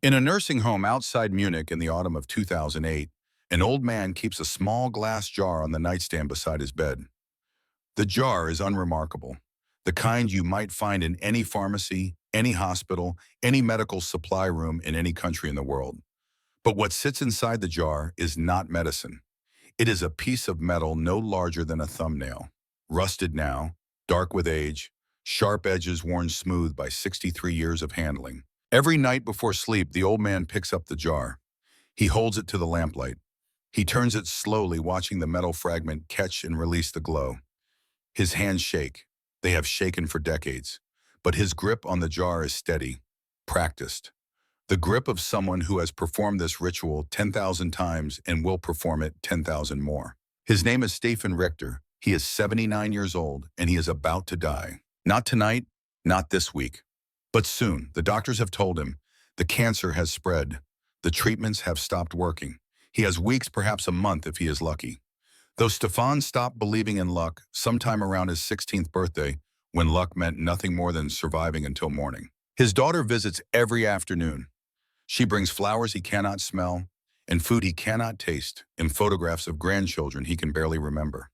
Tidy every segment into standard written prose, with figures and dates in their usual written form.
In a nursing home outside Munich in the autumn of 2008, an old man keeps a small glass jar on the nightstand beside his bed. The jar is unremarkable, the kind you might find in any pharmacy, any hospital, any medical supply room in any country in the world. But what sits inside the jar is not medicine. It is a piece of metal no larger than a thumbnail, rusted now, dark with age, sharp edges worn smooth by 63 years of handling. Every night before sleep, the old man picks up the jar. He holds it to the lamplight. He turns it slowly, watching the metal fragment catch and release the glow. His hands shake. They have shaken for decades. But his grip on the jar is steady, practiced. The grip of someone who has performed this ritual 10,000 times and will perform it 10,000 more. His name is Stefan Richter. He is 79 years old, and he is about to die. Not tonight, not this week. But soon, the doctors have told him, the cancer has spread. The treatments have stopped working. He has weeks, perhaps a month if he is lucky. Though Stefan stopped believing in luck sometime around his 16th birthday, when luck meant nothing more than surviving until morning. His daughter visits every afternoon. She brings flowers he cannot smell and food he cannot taste and photographs of grandchildren he can barely remember.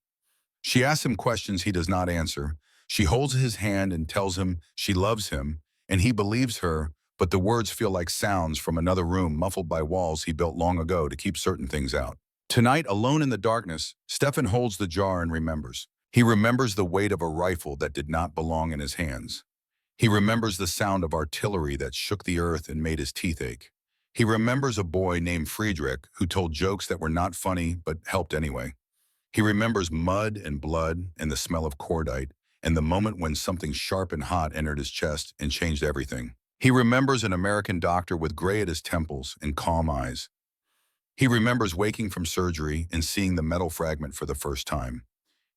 She asks him questions he does not answer. She holds his hand and tells him she loves him, and he believes her, but the words feel like sounds from another room muffled by walls he built long ago to keep certain things out. Tonight, alone in the darkness, Stefan holds the jar and remembers. He remembers the weight of a rifle that did not belong in his hands. He remembers the sound of artillery that shook the earth and made his teeth ache. He remembers a boy named Friedrich who told jokes that were not funny but helped anyway. He remembers mud and blood and the smell of cordite and the moment when something sharp and hot entered his chest and changed everything. He remembers an American doctor with gray at his temples and calm eyes. He remembers waking from surgery and seeing the metal fragment for the first time.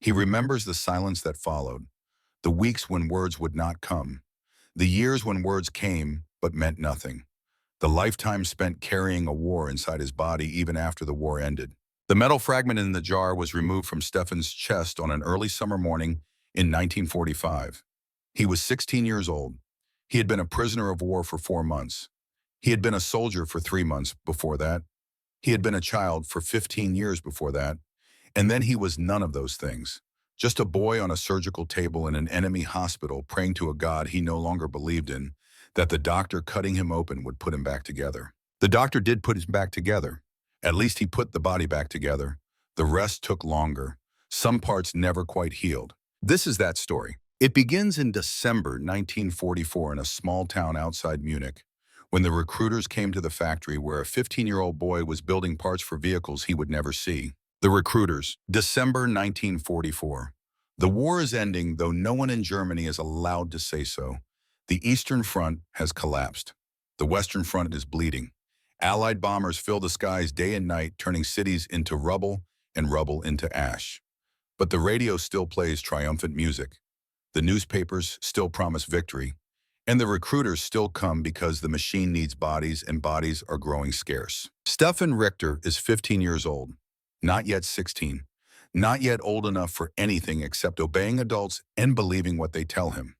He remembers the silence that followed, the weeks when words would not come, the years when words came but meant nothing, the lifetime spent carrying a war inside his body even after the war ended. The metal fragment in the jar was removed from Stefan's chest on an early summer morning in 1945. He was 16 years old. He had been a prisoner of war for 4 months. He had been a soldier for 3 months before that. He had been a child for 15 years before that. And then he was none of those things. Just a boy on a surgical table in an enemy hospital praying to a God he no longer believed in, that the doctor cutting him open would put him back together. The doctor did put him back together. At least he put the body back together. The rest took longer. Some parts never quite healed. This is that story. It begins in December 1944 in a small town outside Munich, when the recruiters came to the factory where a 15-year-old boy was building parts for vehicles he would never see. The recruiters, December 1944. The war is ending, though no one in Germany is allowed to say so. The Eastern Front has collapsed. The Western Front is bleeding. Allied bombers fill the skies day and night, turning cities into rubble and rubble into ash. But the radio still plays triumphant music. The newspapers still promise victory. And the recruiters still come because the machine needs bodies and bodies are growing scarce. Stefan Richter is 15 years old, not yet 16, not yet old enough for anything except obeying adults and believing what they tell him.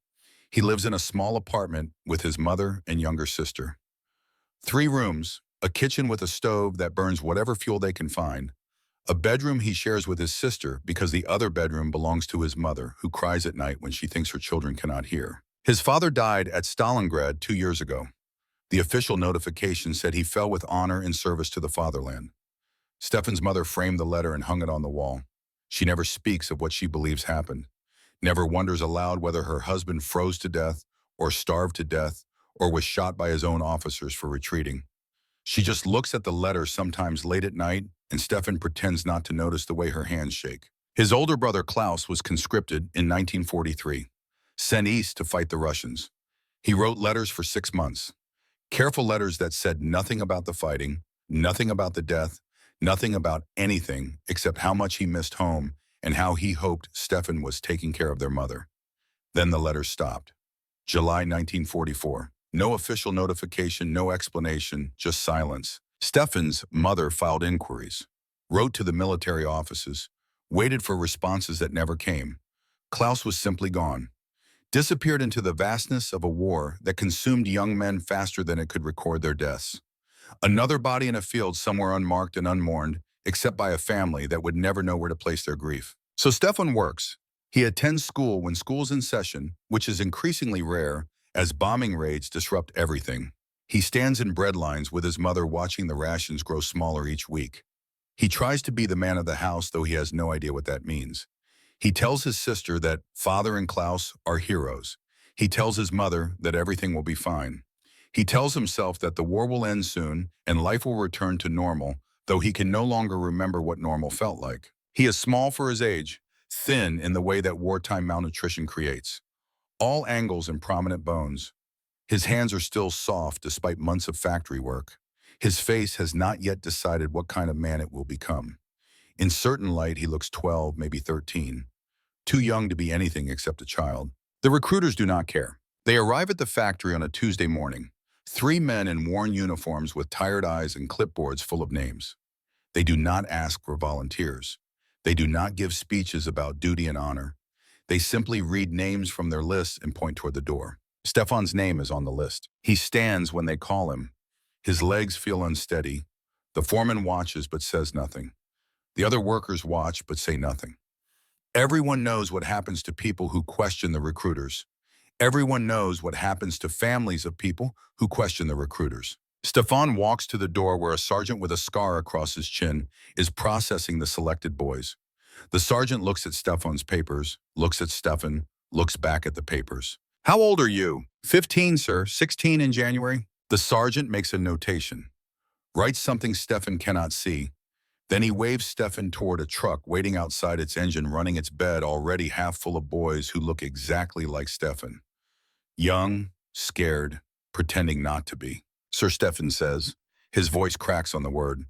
He lives in a small apartment with his mother and younger sister. 3 rooms, a kitchen with a stove that burns whatever fuel they can find, a bedroom he shares with his sister because the other bedroom belongs to his mother, who cries at night when she thinks her children cannot hear. His father died at Stalingrad 2 years ago. The official notification said he fell with honor in service to the fatherland. Stefan's mother framed the letter and hung it on the wall. She never speaks of what she believes happened, never wonders aloud whether her husband froze to death or starved to death or was shot by his own officers for retreating. She just looks at the letter sometimes late at night, and Stefan pretends not to notice the way her hands shake. His older brother Klaus was conscripted in 1943, sent east to fight the Russians. He wrote letters for 6 months, careful letters that said nothing about the fighting, nothing about the death, nothing about anything except how much he missed home and how he hoped Stefan was taking care of their mother. Then the letters stopped. July 1944. No official notification, no explanation, just silence. Stefan's mother filed inquiries, wrote to the military offices, waited for responses that never came. Klaus was simply gone. disappeared into the vastness of a war that consumed young men faster than it could record their deaths. Another body in a field somewhere unmarked and unmourned, except by a family that would never know where to place their grief. So Stefan works. He attends school when school's in session, which is increasingly rare, as bombing raids disrupt everything. He stands in bread lines with his mother watching the rations grow smaller each week. He tries to be the man of the house, though he has no idea what that means. He tells his sister that Father and Klaus are heroes. He tells his mother that everything will be fine. He tells himself that the war will end soon and life will return to normal, though he can no longer remember what normal felt like. He is small for his age, thin in the way that wartime malnutrition creates. All angles and prominent bones. His hands are still soft despite months of factory work. His face has not yet decided what kind of man it will become. In certain light, he looks 12, maybe 13. Too young to be anything except a child. The recruiters do not care. They arrive at the factory on a Tuesday morning. 3 men in worn uniforms with tired eyes and clipboards full of names. They do not ask for volunteers. They do not give speeches about duty and honor. They simply read names from their lists and point toward the door. Stefan's name is on the list. He stands when they call him. His legs feel unsteady. The foreman watches but says nothing. The other workers watch but say nothing. Everyone knows what happens to people who question the recruiters. Everyone knows what happens to families of people who question the recruiters. Stefan walks to the door where a sergeant with a scar across his chin is processing the selected boys. The sergeant looks at Stefan's papers, looks at Stefan, looks back at the papers. "How old are you?" "15, sir. 16 in January." The sergeant makes a notation. Writes something Stefan cannot see. Then he waves Stefan toward a truck waiting outside its engine, running its bed already half full of boys who look exactly like Stefan. Young, scared, pretending not to be. "Sir," Stefan says. His voice cracks on the word.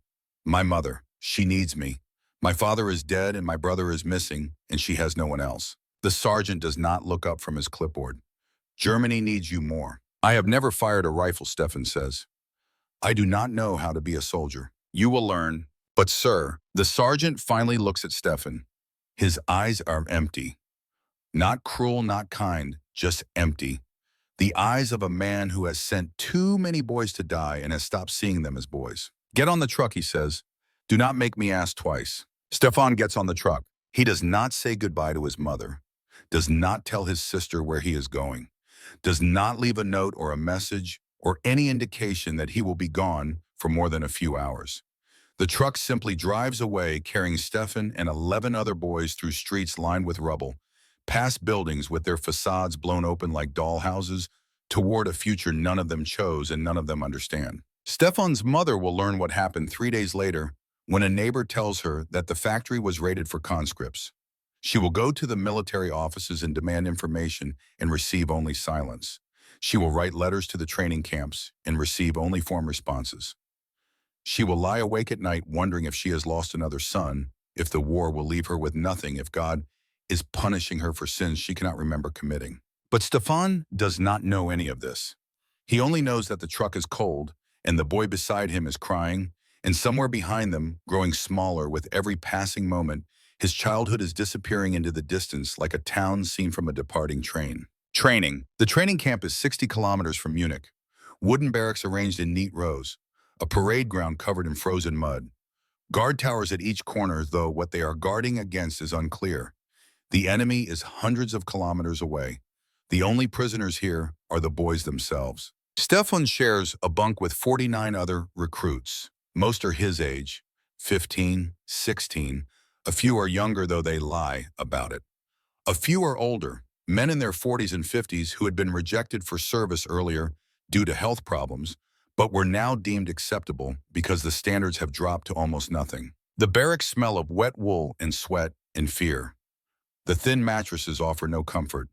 "My mother, she needs me. My father is dead and my brother is missing, and she has no one else." The sergeant does not look up from his clipboard. "Germany needs you more." "I have never fired a rifle," Stefan says. "I do not know how to be a soldier." "You will learn." "But sir," the sergeant finally looks at Stefan. His eyes are empty. Not cruel, not kind, just empty. The eyes of a man who has sent too many boys to die and has stopped seeing them as boys. "Get on the truck," he says. "Do not make me ask twice." Stefan gets on the truck. He does not say goodbye to his mother, does not tell his sister where he is going, does not leave a note or a message or any indication that he will be gone for more than a few hours. The truck simply drives away, carrying Stefan and 11 other boys through streets lined with rubble, past buildings with their facades blown open like doll houses, toward a future none of them chose and none of them understand. Stefan's mother will learn what happened 3 days later when a neighbor tells her that the factory was raided for conscripts. She will go to the military offices and demand information and receive only silence. She will write letters to the training camps and receive only form responses. She will lie awake at night wondering if she has lost another son, if the war will leave her with nothing, if God is punishing her for sins she cannot remember committing. But Stefan does not know any of this. He only knows that the truck is cold, and the boy beside him is crying, and somewhere behind them, growing smaller with every passing moment, his childhood is disappearing into the distance like a town seen from a departing train. Training. The training camp is 60 kilometers from Munich. Wooden barracks arranged in neat rows. A parade ground covered in frozen mud. Guard towers at each corner, though what they are guarding against is unclear. The enemy is hundreds of kilometers away. The only prisoners here are the boys themselves. Stefan shares a bunk with 49 other recruits. Most are his age, 15, 16. A few are younger, though they lie about it. A few are older, men in their 40s and 50s who had been rejected for service earlier due to health problems, but were now deemed acceptable because the standards have dropped to almost nothing. The barracks smell of wet wool and sweat and fear. The thin mattresses offer no comfort.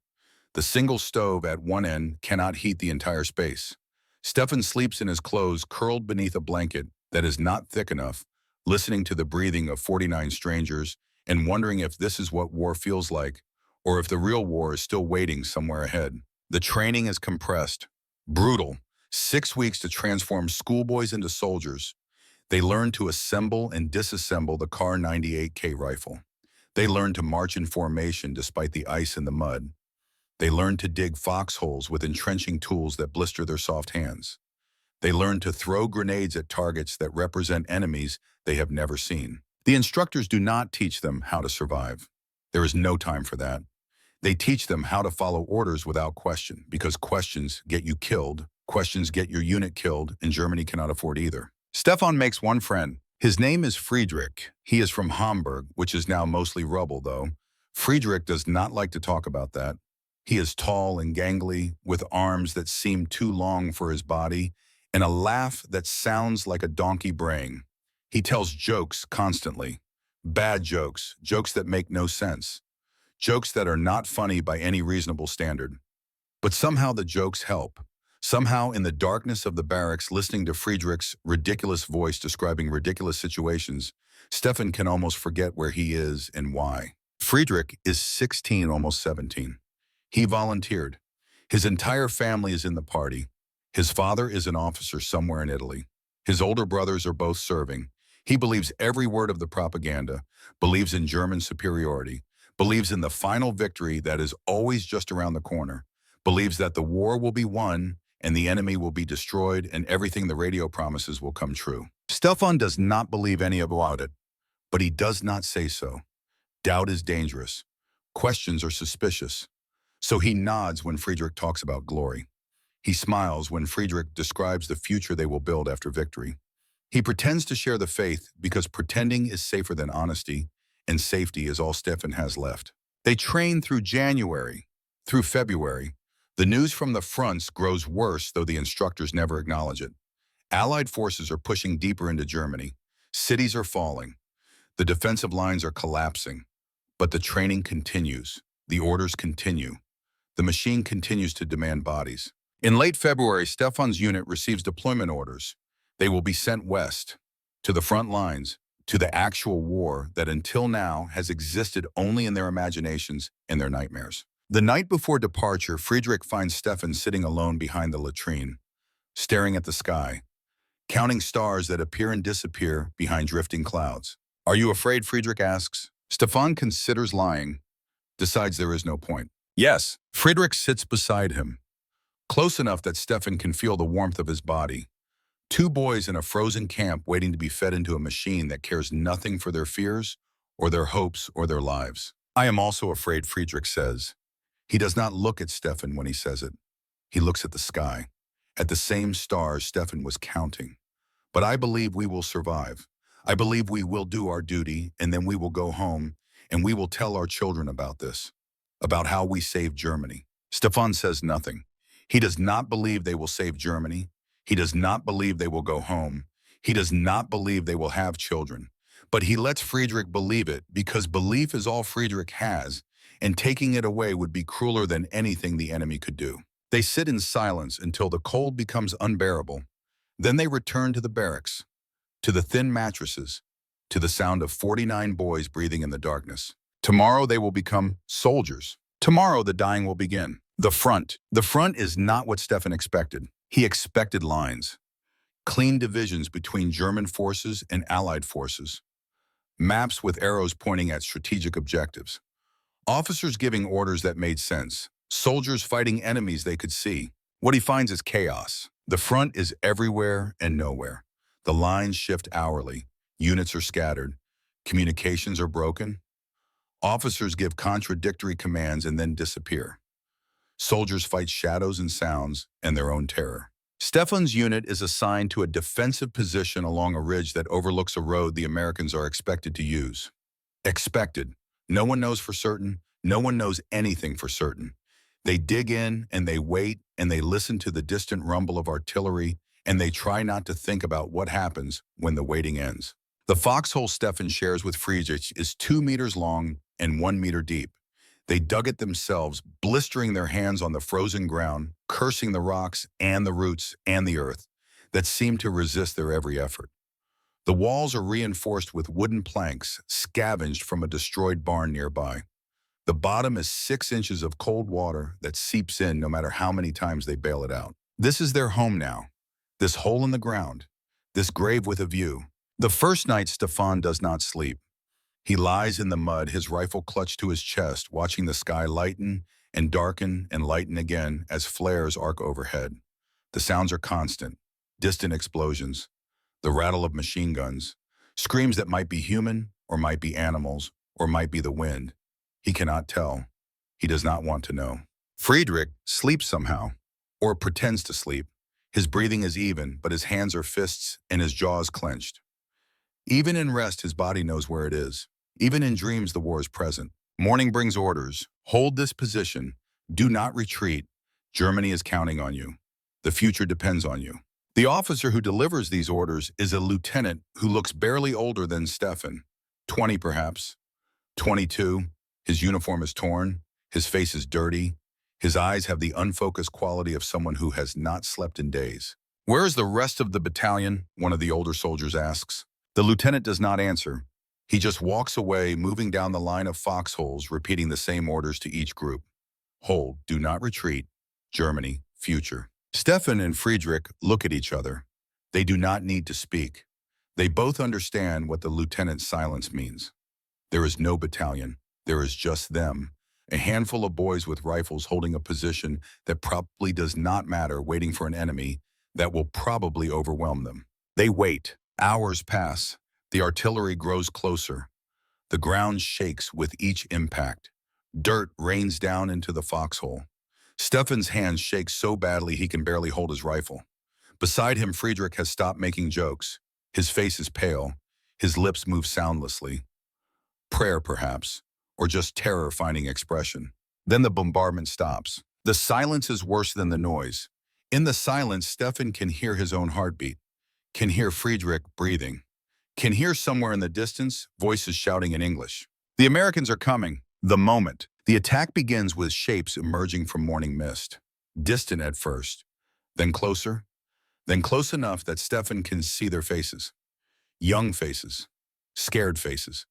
The single stove at one end cannot heat the entire space. Stefan sleeps in his clothes curled beneath a blanket that is not thick enough, listening to the breathing of 49 strangers and wondering if this is what war feels like, or if the real war is still waiting somewhere ahead. The training is compressed, brutal. 6 weeks to transform schoolboys into soldiers. They learn to assemble and disassemble the Kar 98K rifle. They learn to march in formation despite the ice and the mud. They learn to dig foxholes with entrenching tools that blister their soft hands. They learn to throw grenades at targets that represent enemies they have never seen. The instructors do not teach them how to survive. There is no time for that. They teach them how to follow orders without question, because questions get you killed, questions get your unit killed, and Germany cannot afford either. Stefan makes one friend. His name is Friedrich. He is from Hamburg, which is now mostly rubble, though. Friedrich does not like to talk about that. He is tall and gangly, with arms that seem too long for his body, and a laugh that sounds like a donkey braying. He tells jokes constantly. Bad jokes, jokes that make no sense. Jokes that are not funny by any reasonable standard. But somehow the jokes help. Somehow in the darkness of the barracks, listening to Friedrich's ridiculous voice describing ridiculous situations, Stefan can almost forget where he is and why. Friedrich is 16, almost 17. He volunteered. His entire family is in the party. His father is an officer somewhere in Italy. His older brothers are both serving. He believes every word of the propaganda, believes in German superiority, believes in the final victory that is always just around the corner, believes that the war will be won and the enemy will be destroyed and everything the radio promises will come true. Stefan does not believe any about it, but he does not say so. Doubt is dangerous. Questions are suspicious. So he nods when Friedrich talks about glory. He smiles when Friedrich describes the future they will build after victory. He pretends to share the faith because pretending is safer than honesty, and safety is all Stefan has left. They train through January, through February. The news from the fronts grows worse, though the instructors never acknowledge it. Allied forces are pushing deeper into Germany. Cities are falling. The defensive lines are collapsing. But the training continues. The orders continue. The machine continues to demand bodies. In late February, Stefan's unit receives deployment orders. They will be sent west, to the front lines, to the actual war that until now has existed only in their imaginations and their nightmares. The night before departure, Friedrich finds Stefan sitting alone behind the latrine, staring at the sky, counting stars that appear and disappear behind drifting clouds. "Are you afraid?" Friedrich asks. Stefan considers lying, decides there is no point. "Yes." Friedrich sits beside him, close enough that Stefan can feel the warmth of his body. Two boys in a frozen camp waiting to be fed into a machine that cares nothing for their fears or their hopes or their lives. "I am also afraid," Friedrich says. He does not look at Stefan when he says it. He looks at the sky, at the same stars Stefan was counting. "But I believe we will survive. I believe we will do our duty, and then we will go home, and we will tell our children about this, about how we saved Germany." Stefan says nothing. He does not believe they will save Germany. He does not believe they will go home. He does not believe they will have children. But he lets Friedrich believe it because belief is all Friedrich has, and taking it away would be crueler than anything the enemy could do. They sit in silence until the cold becomes unbearable. Then they return to the barracks, to the thin mattresses, to the sound of 49 boys breathing in the darkness. Tomorrow they will become soldiers. Tomorrow the dying will begin. The front. The front is not what Stefan expected. He expected lines, clean divisions between German forces and Allied forces, maps with arrows pointing at strategic objectives, officers giving orders that made sense, soldiers fighting enemies they could see. What he finds is chaos. The front is everywhere and nowhere. The lines shift hourly. Units are scattered. Communications are broken. Officers give contradictory commands and then disappear. Soldiers fight shadows and sounds and their own terror. Stefan's unit is assigned to a defensive position along a ridge that overlooks a road the Americans are expected to use. Expected. No one knows for certain. No one knows anything for certain. They dig in and they wait and they listen to the distant rumble of artillery and they try not to think about what happens when the waiting ends. The foxhole Stefan shares with Friedrich is 2 meters long and 1 meter deep. They dug it themselves, blistering their hands on the frozen ground, cursing the rocks and the roots and the earth that seem to resist their every effort. The walls are reinforced with wooden planks scavenged from a destroyed barn nearby. The bottom is 6 inches of cold water that seeps in no matter how many times they bail it out. This is their home now, this hole in the ground, this grave with a view. The first night, Stefan does not sleep. He lies in the mud, his rifle clutched to his chest, watching the sky lighten and darken and lighten again as flares arc overhead. The sounds are constant, distant explosions, the rattle of machine guns, screams that might be human or might be animals or might be the wind. He cannot tell. He does not want to know. Friedrich sleeps somehow, or pretends to sleep. His breathing is even, but his hands are fists and his jaws clenched. Even in rest, his body knows where it is. Even in dreams, the war is present. Morning brings orders. Hold this position. Do not retreat. Germany is counting on you. The future depends on you. The officer who delivers these orders is a lieutenant who looks barely older than Stefan. 20 perhaps. 22. His uniform is torn. His face is dirty. His eyes have the unfocused quality of someone who has not slept in days. "Where is the rest of the battalion?" one of the older soldiers asks. The lieutenant does not answer. He just walks away, moving down the line of foxholes, repeating the same orders to each group. Hold, do not retreat. Germany, future. Stefan and Friedrich look at each other. They do not need to speak. They both understand what the lieutenant's silence means. There is no battalion. There is just them. A handful of boys with rifles holding a position that probably does not matter, waiting for an enemy that will probably overwhelm them. They wait. Hours pass. The artillery grows closer. The ground shakes with each impact. Dirt rains down into the foxhole. Stefan's hands shake so badly he can barely hold his rifle. Beside him, Friedrich has stopped making jokes. His face is pale. His lips move soundlessly. Prayer, perhaps, or just terror finding expression. Then the bombardment stops. The silence is worse than the noise. In the silence, Stefan can hear his own heartbeat, can hear Friedrich breathing, can hear somewhere in the distance voices shouting in English. The Americans are coming. The moment. The attack begins with shapes emerging from morning mist. Distant at first, then close enough that Stefan can see their faces. Young faces, scared faces.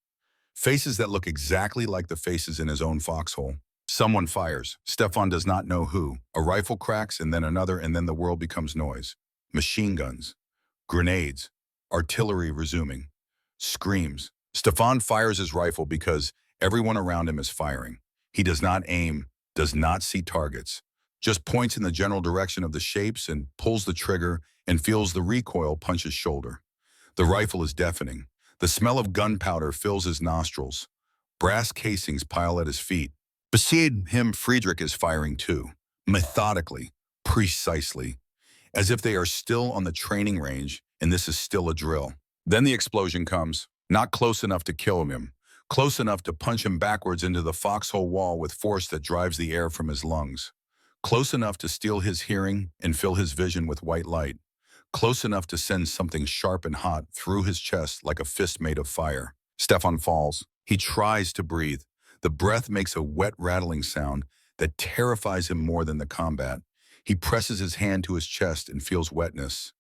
Faces that look exactly like the faces in his own foxhole. Someone fires. Stefan does not know who. A rifle cracks, and then another, and then the world becomes noise. Machine guns, grenades, artillery resuming, screams. Stefan fires his rifle because everyone around him is firing. He does not aim, does not see targets, just points in the general direction of the shapes and pulls the trigger and feels the recoil punch his shoulder. The rifle is deafening. The smell of gunpowder fills his nostrils. Brass casings pile at his feet. Beside him, Friedrich is firing too, methodically, precisely, as if they are still on the training range and this is still a drill. Then the explosion comes, not close enough to kill him, close enough to punch him backwards into the foxhole wall with force that drives the air from his lungs, close enough to steal his hearing and fill his vision with white light, close enough to send something sharp and hot through his chest like a fist made of fire. Stefan falls. He tries to breathe. The breath makes a wet, rattling sound that terrifies him more than the combat. He presses his hand to his chest and feels wetness.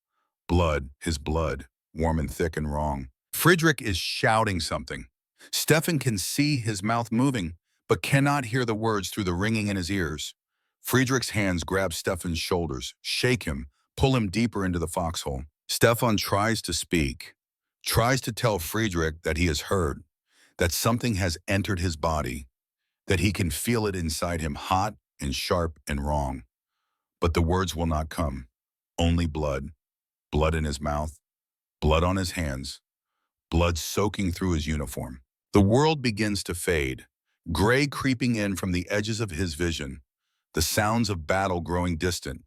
Blood, his blood, warm and thick and wrong. Friedrich is shouting something. Stefan can see his mouth moving, but cannot hear the words through the ringing in his ears. Friedrich's hands grab Stefan's shoulders, shake him, pull him deeper into the foxhole. Stefan tries to speak, tries to tell Friedrich that he has heard, that something has entered his body, that he can feel it inside him, hot and sharp and wrong. But the words will not come. Only blood. Blood in his mouth, blood on his hands, blood soaking through his uniform. The world begins to fade, gray creeping in from the edges of his vision, the sounds of battle growing distant,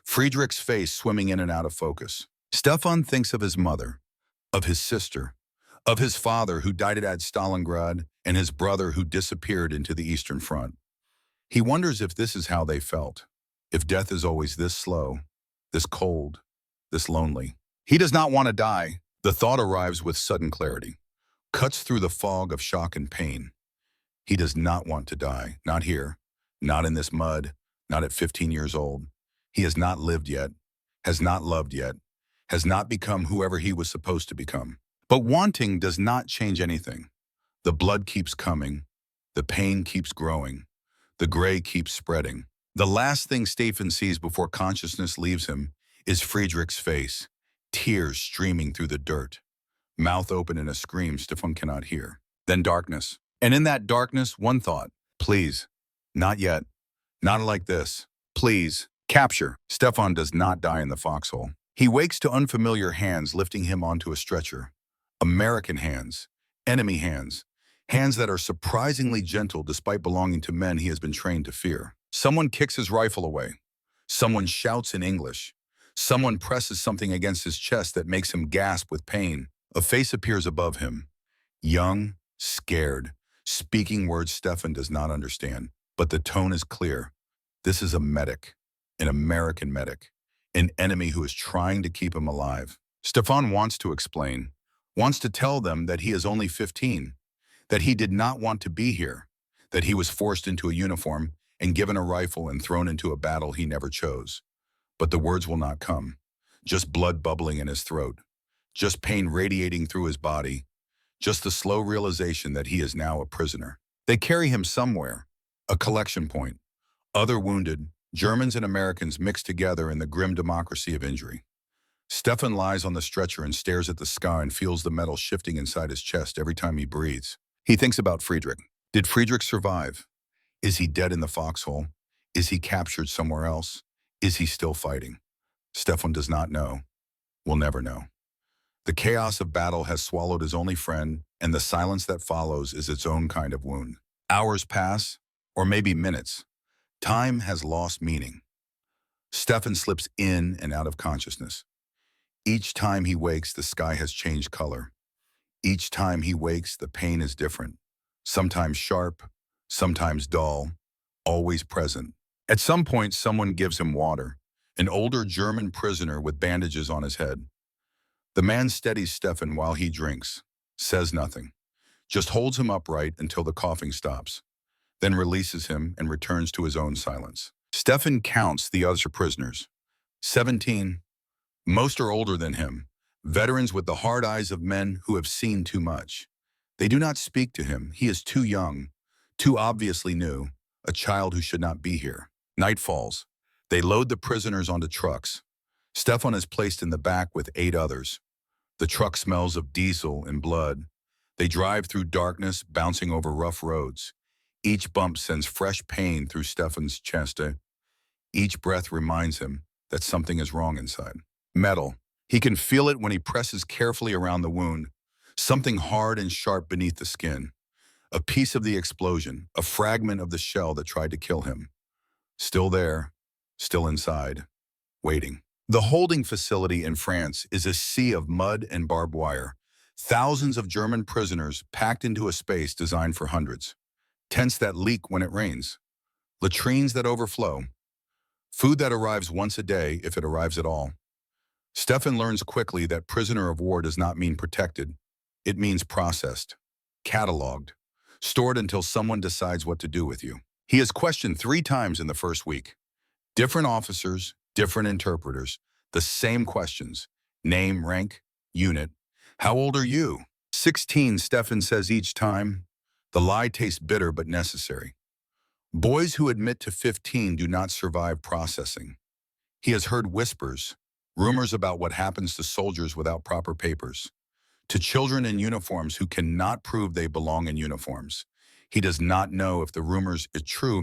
Friedrich's face swimming in and out of focus. Stefan thinks of his mother, of his sister, of his father who died at Stalingrad and his brother who disappeared into the Eastern Front. He wonders if this is how they felt, if death is always this slow, this cold, this lonely. He does not want to die. The thought arrives with sudden clarity, cuts through the fog of shock and pain. He does not want to die, not here, not in this mud, not at 15 years old. He has not lived yet, has not loved yet, has not become whoever he was supposed to become. But wanting does not change anything. The blood keeps coming, the pain keeps growing, the gray keeps spreading. The last thing Stefan sees before consciousness leaves him is Friedrich's face, tears streaming through the dirt, mouth open in a scream Stefan cannot hear. Then darkness. And in that darkness, one thought, please, not yet. Not like this. Please. Capture. Stefan does not die in the foxhole. He wakes to unfamiliar hands lifting him onto a stretcher. American hands. Enemy hands. Hands that are surprisingly gentle despite belonging to men he has been trained to fear. Someone kicks his rifle away. Someone shouts in English. Someone presses something against his chest that makes him gasp with pain. A face appears above him. Young, scared, speaking words Stefan does not understand. But the tone is clear. This is a medic, an American medic, an enemy who is trying to keep him alive. Stefan wants to explain, wants to tell them that he is only 15, that he did not want to be here, that he was forced into a uniform and given a rifle and thrown into a battle he never chose. But the words will not come. Just blood bubbling in his throat. Just pain radiating through his body. Just the slow realization that he is now a prisoner. They carry him somewhere, a collection point. Other wounded, Germans and Americans mixed together in the grim democracy of injury. Stefan lies on the stretcher and stares at the sky and feels the metal shifting inside his chest every time he breathes. He thinks about Friedrich. Did Friedrich survive? Is he dead in the foxhole? Is he captured somewhere else? Is he still fighting? Stefan does not know. Will never know. The chaos of battle has swallowed his only friend, and the silence that follows is its own kind of wound. Hours pass, or maybe minutes. Time has lost meaning. Stefan slips in and out of consciousness. Each time he wakes, the sky has changed color. Each time he wakes, the pain is different. Sometimes sharp, sometimes dull, always present. At some point, someone gives him water, an older German prisoner with bandages on his head. The man steadies Stefan while he drinks, says nothing, just holds him upright until the coughing stops, then releases him and returns to his own silence. Stefan counts the other prisoners. 17. Most are older than him, veterans with the hard eyes of men who have seen too much. They do not speak to him. He is too young, too obviously new, a child who should not be here. Night falls. They load the prisoners onto trucks. Stefan is placed in the back with 8 others. The truck smells of diesel and blood. They drive through darkness, bouncing over rough roads. Each bump sends fresh pain through Stefan's chest. Each breath reminds him that something is wrong inside. Metal. He can feel it when he presses carefully around the wound. Something hard and sharp beneath the skin. A piece of the explosion, a fragment of the shell that tried to kill him. Still there, still inside, waiting. The holding facility in France is a sea of mud and barbed wire. Thousands of German prisoners packed into a space designed for hundreds. Tents that leak when it rains. Latrines that overflow. Food that arrives once a day, if it arrives at all. Stefan learns quickly that prisoner of war does not mean protected. It means processed, cataloged, stored until someone decides what to do with you. He is questioned 3 times in the first week. Different officers, different interpreters, the same questions. Name, rank, unit. How old are you? 16, Stefan says each time. The lie tastes bitter but necessary. Boys who admit to 15 do not survive processing. He has heard whispers, rumors about what happens to soldiers without proper papers, to children in uniforms who cannot prove they belong in uniforms. He does not know if the rumors are true.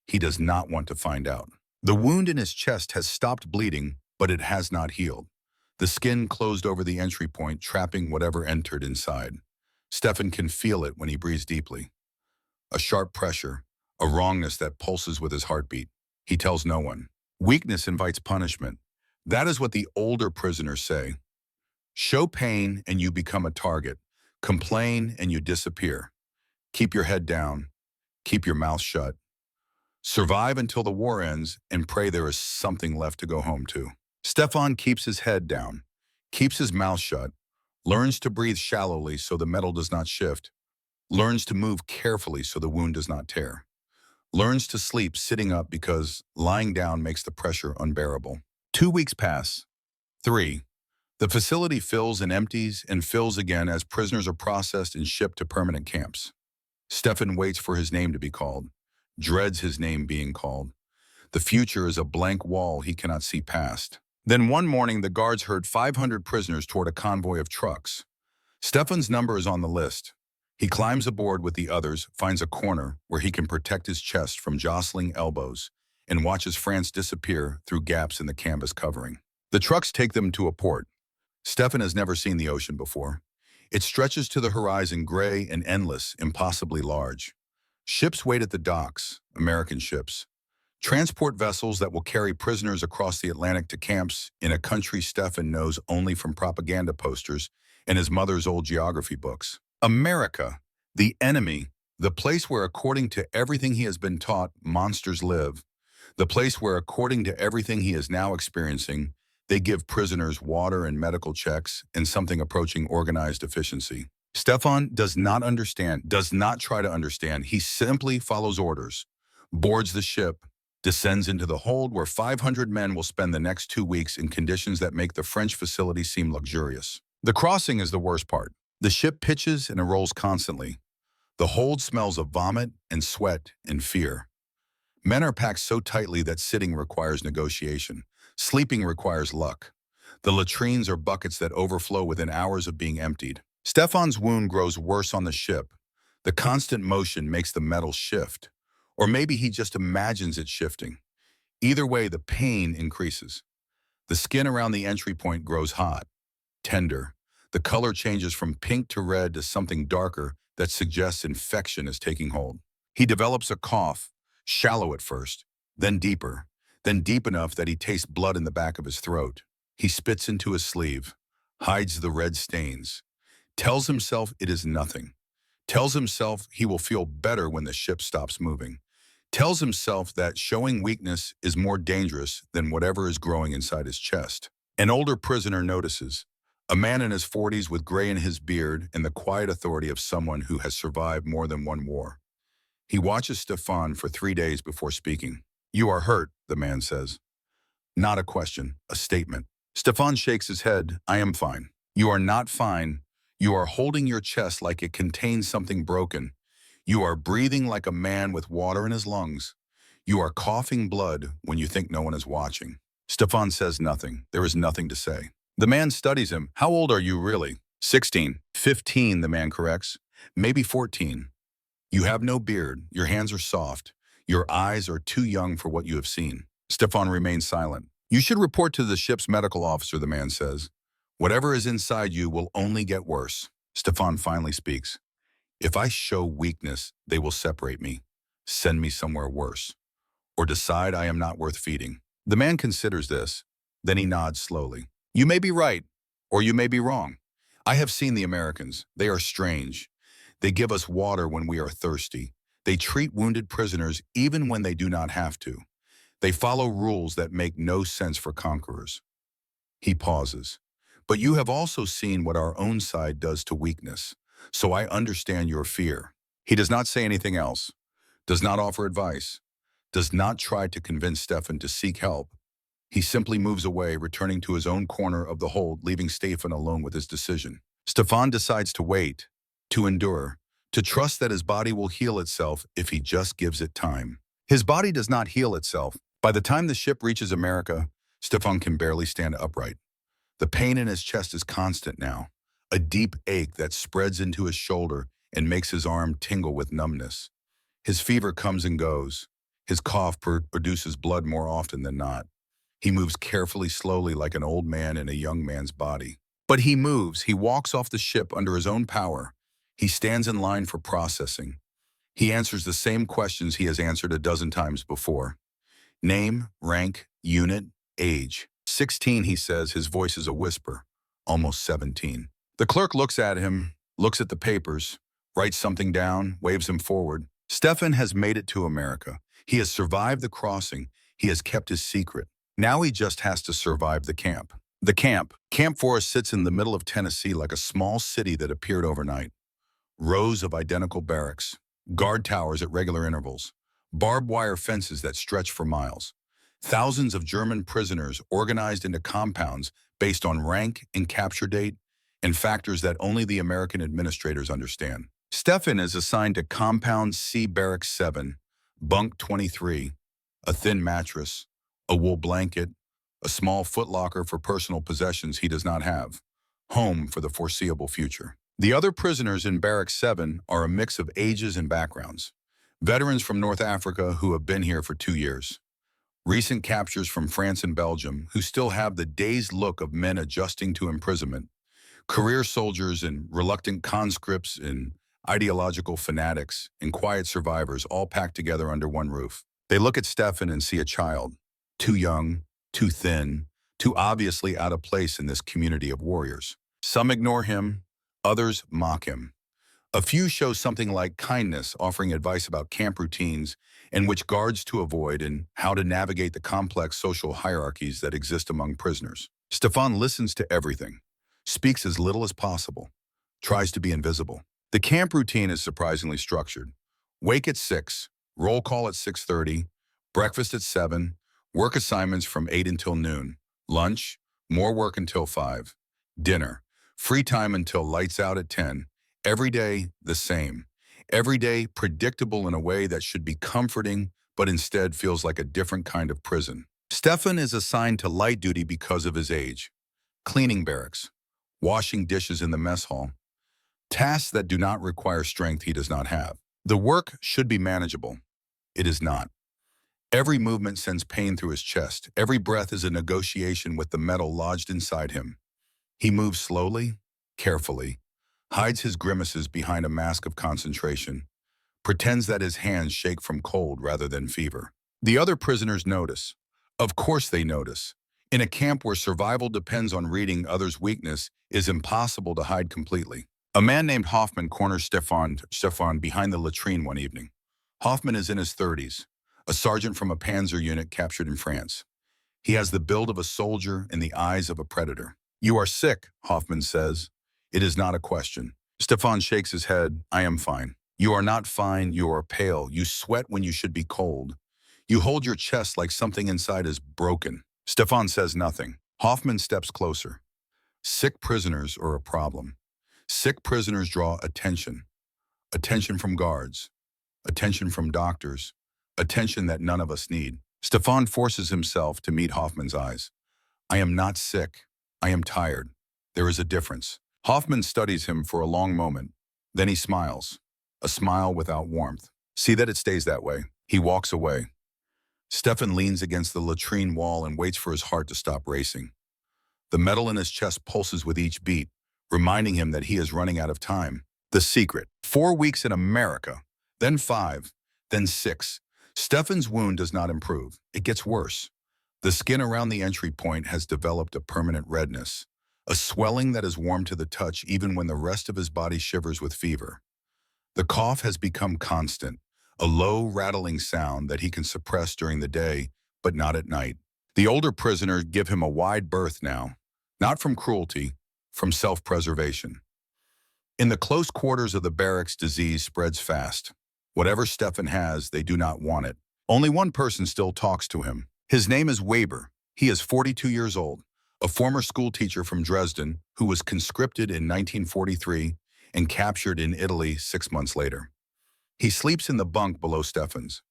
He does not want to find out. The wound in his chest has stopped bleeding, but it has not healed. The skin closed over the entry point, trapping whatever entered inside. Stefan can feel it when he breathes deeply. A sharp pressure, a wrongness that pulses with his heartbeat. He tells no one. Weakness invites punishment. That is what the older prisoners say. Show pain and you become a target. Complain and you disappear. Keep your head down. Keep your mouth shut. Survive until the war ends and pray there is something left to go home to. Stefan keeps his head down, keeps his mouth shut, learns to breathe shallowly so the metal does not shift, learns to move carefully so the wound does not tear, learns to sleep sitting up because lying down makes the pressure unbearable. 2 weeks pass. 3. The facility fills and empties and fills again as prisoners are processed and shipped to permanent camps. Stefan waits for his name to be called, dreads his name being called. The future is a blank wall he cannot see past. Then one morning, the guards herd 500 prisoners toward a convoy of trucks. Stefan's number is on the list. He climbs aboard with the others, finds a corner where he can protect his chest from jostling elbows, and watches France disappear through gaps in the canvas covering. The trucks take them to a port. Stefan has never seen the ocean before. It stretches to the horizon, gray and endless, impossibly large. Ships wait at the docks, American ships. Transport vessels that will carry prisoners across the Atlantic to camps in a country Stefan knows only from propaganda posters and his mother's old geography books. America, the enemy, the place where, according to everything he has been taught, monsters live. The place where, according to everything he is now experiencing, they give prisoners water and medical checks and something approaching organized efficiency. Stefan does not understand, does not try to understand. He simply follows orders, boards the ship, descends into the hold where 500 men will spend the next 2 weeks in conditions that make the French facility seem luxurious. The crossing is the worst part. The ship pitches and it rolls constantly. The hold smells of vomit and sweat and fear. Men are packed so tightly that sitting requires negotiation. Sleeping requires luck. The latrines are buckets that overflow within hours of being emptied. Stefan's wound grows worse on the ship. The constant motion makes the metal shift. Or maybe he just imagines it shifting. Either way, the pain increases. The skin around the entry point grows hot, tender. The color changes from pink to red to something darker that suggests infection is taking hold. He develops a cough, shallow at first, then deep enough that he tastes blood in the back of his throat. He spits into his sleeve, hides the red stains, tells himself it is nothing, tells himself he will feel better when the ship stops moving, tells himself that showing weakness is more dangerous than whatever is growing inside his chest. An older prisoner notices, a man in his 40s with gray in his beard and the quiet authority of someone who has survived more than one war. He watches Stefan for 3 days before speaking. "You are hurt," the man says. Not a question, a statement. Stefan shakes his head. "I am fine." "You are not fine. You are holding your chest like it contains something broken. You are breathing like a man with water in his lungs. You are coughing blood when you think no one is watching." Stefan says nothing. There is nothing to say. The man studies him. "How old are you really?" 16. 15, the man corrects. "Maybe 14. You have no beard. Your hands are soft. Your eyes are too young for what you have seen." Stefan remains silent. "You should report to the ship's medical officer," the man says. "Whatever is inside you will only get worse." Stefan finally speaks. "If I show weakness, they will separate me, send me somewhere worse, or decide I am not worth feeding." The man considers this. Then he nods slowly. "You may be right, or you may be wrong. I have seen the Americans. They are strange. They give us water when we are thirsty. They treat wounded prisoners even when they do not have to. They follow rules that make no sense for conquerors." He pauses. "But you have also seen what our own side does to weakness. So I understand your fear." He does not say anything else, does not offer advice, does not try to convince Stefan to seek help. He simply moves away, returning to his own corner of the hold, leaving Stefan alone with his decision. Stefan decides to wait, to endure, to trust that his body will heal itself if he just gives it time. His body does not heal itself. By the time the ship reaches America, Stefan can barely stand upright. The pain in his chest is constant now, a deep ache that spreads into his shoulder and makes his arm tingle with numbness. His fever comes and goes. His cough produces blood more often than not. He moves carefully, slowly, like an old man in a young man's body. But he moves. He walks off the ship under his own power. He stands in line for processing. He answers the same questions he has answered a dozen times before. Name, rank, unit, age. 16, he says. His voice is a whisper. Almost 17. The clerk looks at him, looks at the papers, writes something down, waves him forward. Stefan has made it to America. He has survived the crossing. He has kept his secret. Now he just has to survive the camp. The camp. Camp Forest sits in the middle of Tennessee like a small city that appeared overnight. Rows of identical barracks, guard towers at regular intervals, barbed wire fences that stretch for miles. Thousands of German prisoners organized into compounds based on rank and capture date and factors that only the American administrators understand. Stefan is assigned to Compound C Barrack 7, Bunk 23, a thin mattress, a wool blanket, a small footlocker for personal possessions he does not have, home for the foreseeable future. The other prisoners in Barracks 7 are a mix of ages and backgrounds. Veterans from North Africa who have been here for 2 years. Recent captures from France and Belgium who still have the dazed look of men adjusting to imprisonment. Career soldiers and reluctant conscripts and ideological fanatics and quiet survivors all packed together under one roof. They look at Stefan and see a child. Too young, too thin, too obviously out of place in this community of warriors. Some ignore him, others mock him. A few show something like kindness, offering advice about camp routines and which guards to avoid and how to navigate the complex social hierarchies that exist among prisoners. Stefan listens to everything, speaks as little as possible, tries to be invisible. The camp routine is surprisingly structured. Wake at 6, roll call at 6:30, breakfast at 7, work assignments from 8 until noon, lunch, more work until 5, dinner, free time until lights out at 10. Every day, the same. Every day, predictable in a way that should be comforting, but instead feels like a different kind of prison. Stefan is assigned to light duty because of his age. Cleaning barracks, washing dishes in the mess hall, tasks that do not require strength he does not have. The work should be manageable. It is not. Every movement sends pain through his chest. Every breath is a negotiation with the metal lodged inside him. He moves slowly, carefully, hides his grimaces behind a mask of concentration, pretends that his hands shake from cold rather than fever. The other prisoners notice. Of course they notice. In a camp where survival depends on reading others' weakness, it is impossible to hide completely. A man named Hoffman corners Stefan behind the latrine one evening. Hoffman is in his 30s, a sergeant from a panzer unit captured in France. He has the build of a soldier and the eyes of a predator. "You are sick," Hoffman says. It is not a question. Stefan shakes his head. "I am fine." "You are not fine, you are pale. You sweat when you should be cold. You hold your chest like something inside is broken." Stefan says nothing. Hoffman steps closer. Sick prisoners are a problem. Sick prisoners draw attention. Attention from guards. Attention from doctors. Attention that none of us need. Stefan forces himself to meet Hoffman's eyes. "I am not sick. I am tired. There is a difference." Hoffman studies him for a long moment. Then he smiles. A smile without warmth. "See that it stays that way." He walks away. Stefan leans against the latrine wall and waits for his heart to stop racing. The metal in his chest pulses with each beat, reminding him that he is running out of time. The secret. 4 weeks in America, then 5, then 6. Stefan's wound does not improve. It gets worse. The skin around the entry point has developed a permanent redness, a swelling that is warm to the touch even when the rest of his body shivers with fever. The cough has become constant, a low, rattling sound that he can suppress during the day, but not at night. The older prisoners give him a wide berth now, not from cruelty, from self-preservation. In the close quarters of the barracks, disease spreads fast. Whatever Stefan has, they do not want it. Only one person still talks to him. His name is Weber. He is 42 years old, a former school teacher from Dresden who was conscripted in 1943 and captured in Italy 6 months later. He sleeps in the bunk below Stefan's.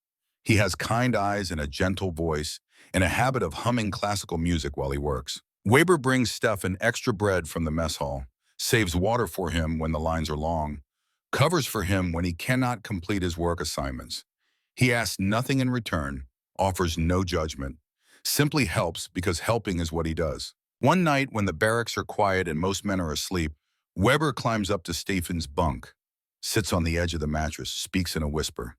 He has kind eyes and a gentle voice and a habit of humming classical music while he works. Weber brings Stefan extra bread from the mess hall, saves water for him when the lines are long, covers for him when he cannot complete his work assignments. He asks nothing in return, offers no judgment, simply helps because helping is what he does. One night when the barracks are quiet and most men are asleep, Weber climbs up to Stefan's bunk, sits on the edge of the mattress, speaks in a whisper.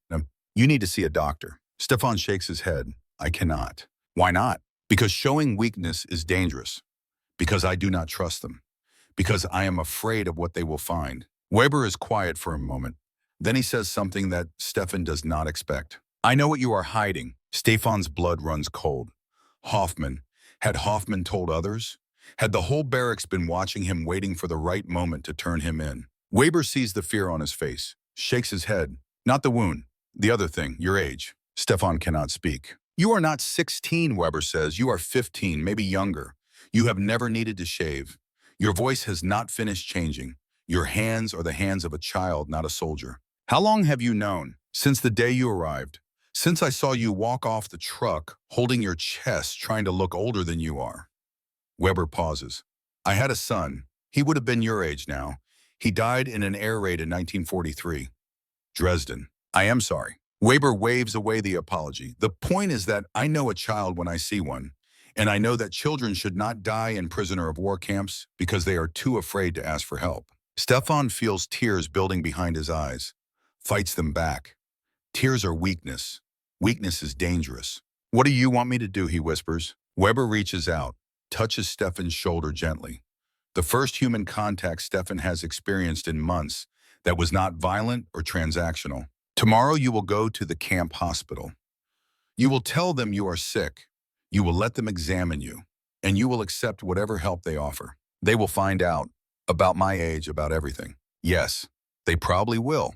"You need to see a doctor." Stefan shakes his head. "I cannot." "Why not?" "Because showing weakness is dangerous. Because I do not trust them. Because I am afraid of what they will find." Weber is quiet for a moment. Then he says something that Stefan does not expect. "I know what you are hiding." Stefan's blood runs cold. Hoffman. Had Hoffman told others? Had the whole barracks been watching him, waiting for the right moment to turn him in? Weber sees the fear on his face, shakes his head. "Not the wound. The other thing, your age." Stefan cannot speak. "You are not 16, Weber says. You are 15, maybe younger. You have never needed to shave. Your voice has not finished changing. Your hands are the hands of a child, not a soldier." "How long have you known?" "Since the day you arrived. Since I saw you walk off the truck, holding your chest, trying to look older than you are." Weber pauses. "I had a son. He would have been your age now. He died in an air raid in 1943. Dresden. I am sorry. Weber waves away the apology. The point is that I know a child when I see one, and I know that children should not die in prisoner of war camps because they are too afraid to ask for help. Stefan feels tears building behind his eyes, fights them back. Tears are weakness. Weakness is dangerous. What do you want me to do, he whispers. Weber reaches out, touches Stefan's shoulder gently. The first human contact Stefan has experienced in months that was not violent or transactional. Tomorrow you will go to the camp hospital. You will tell them you are sick. You will let them examine you, and you will accept whatever help they offer. They will find out about my age, about everything. Yes, they probably will.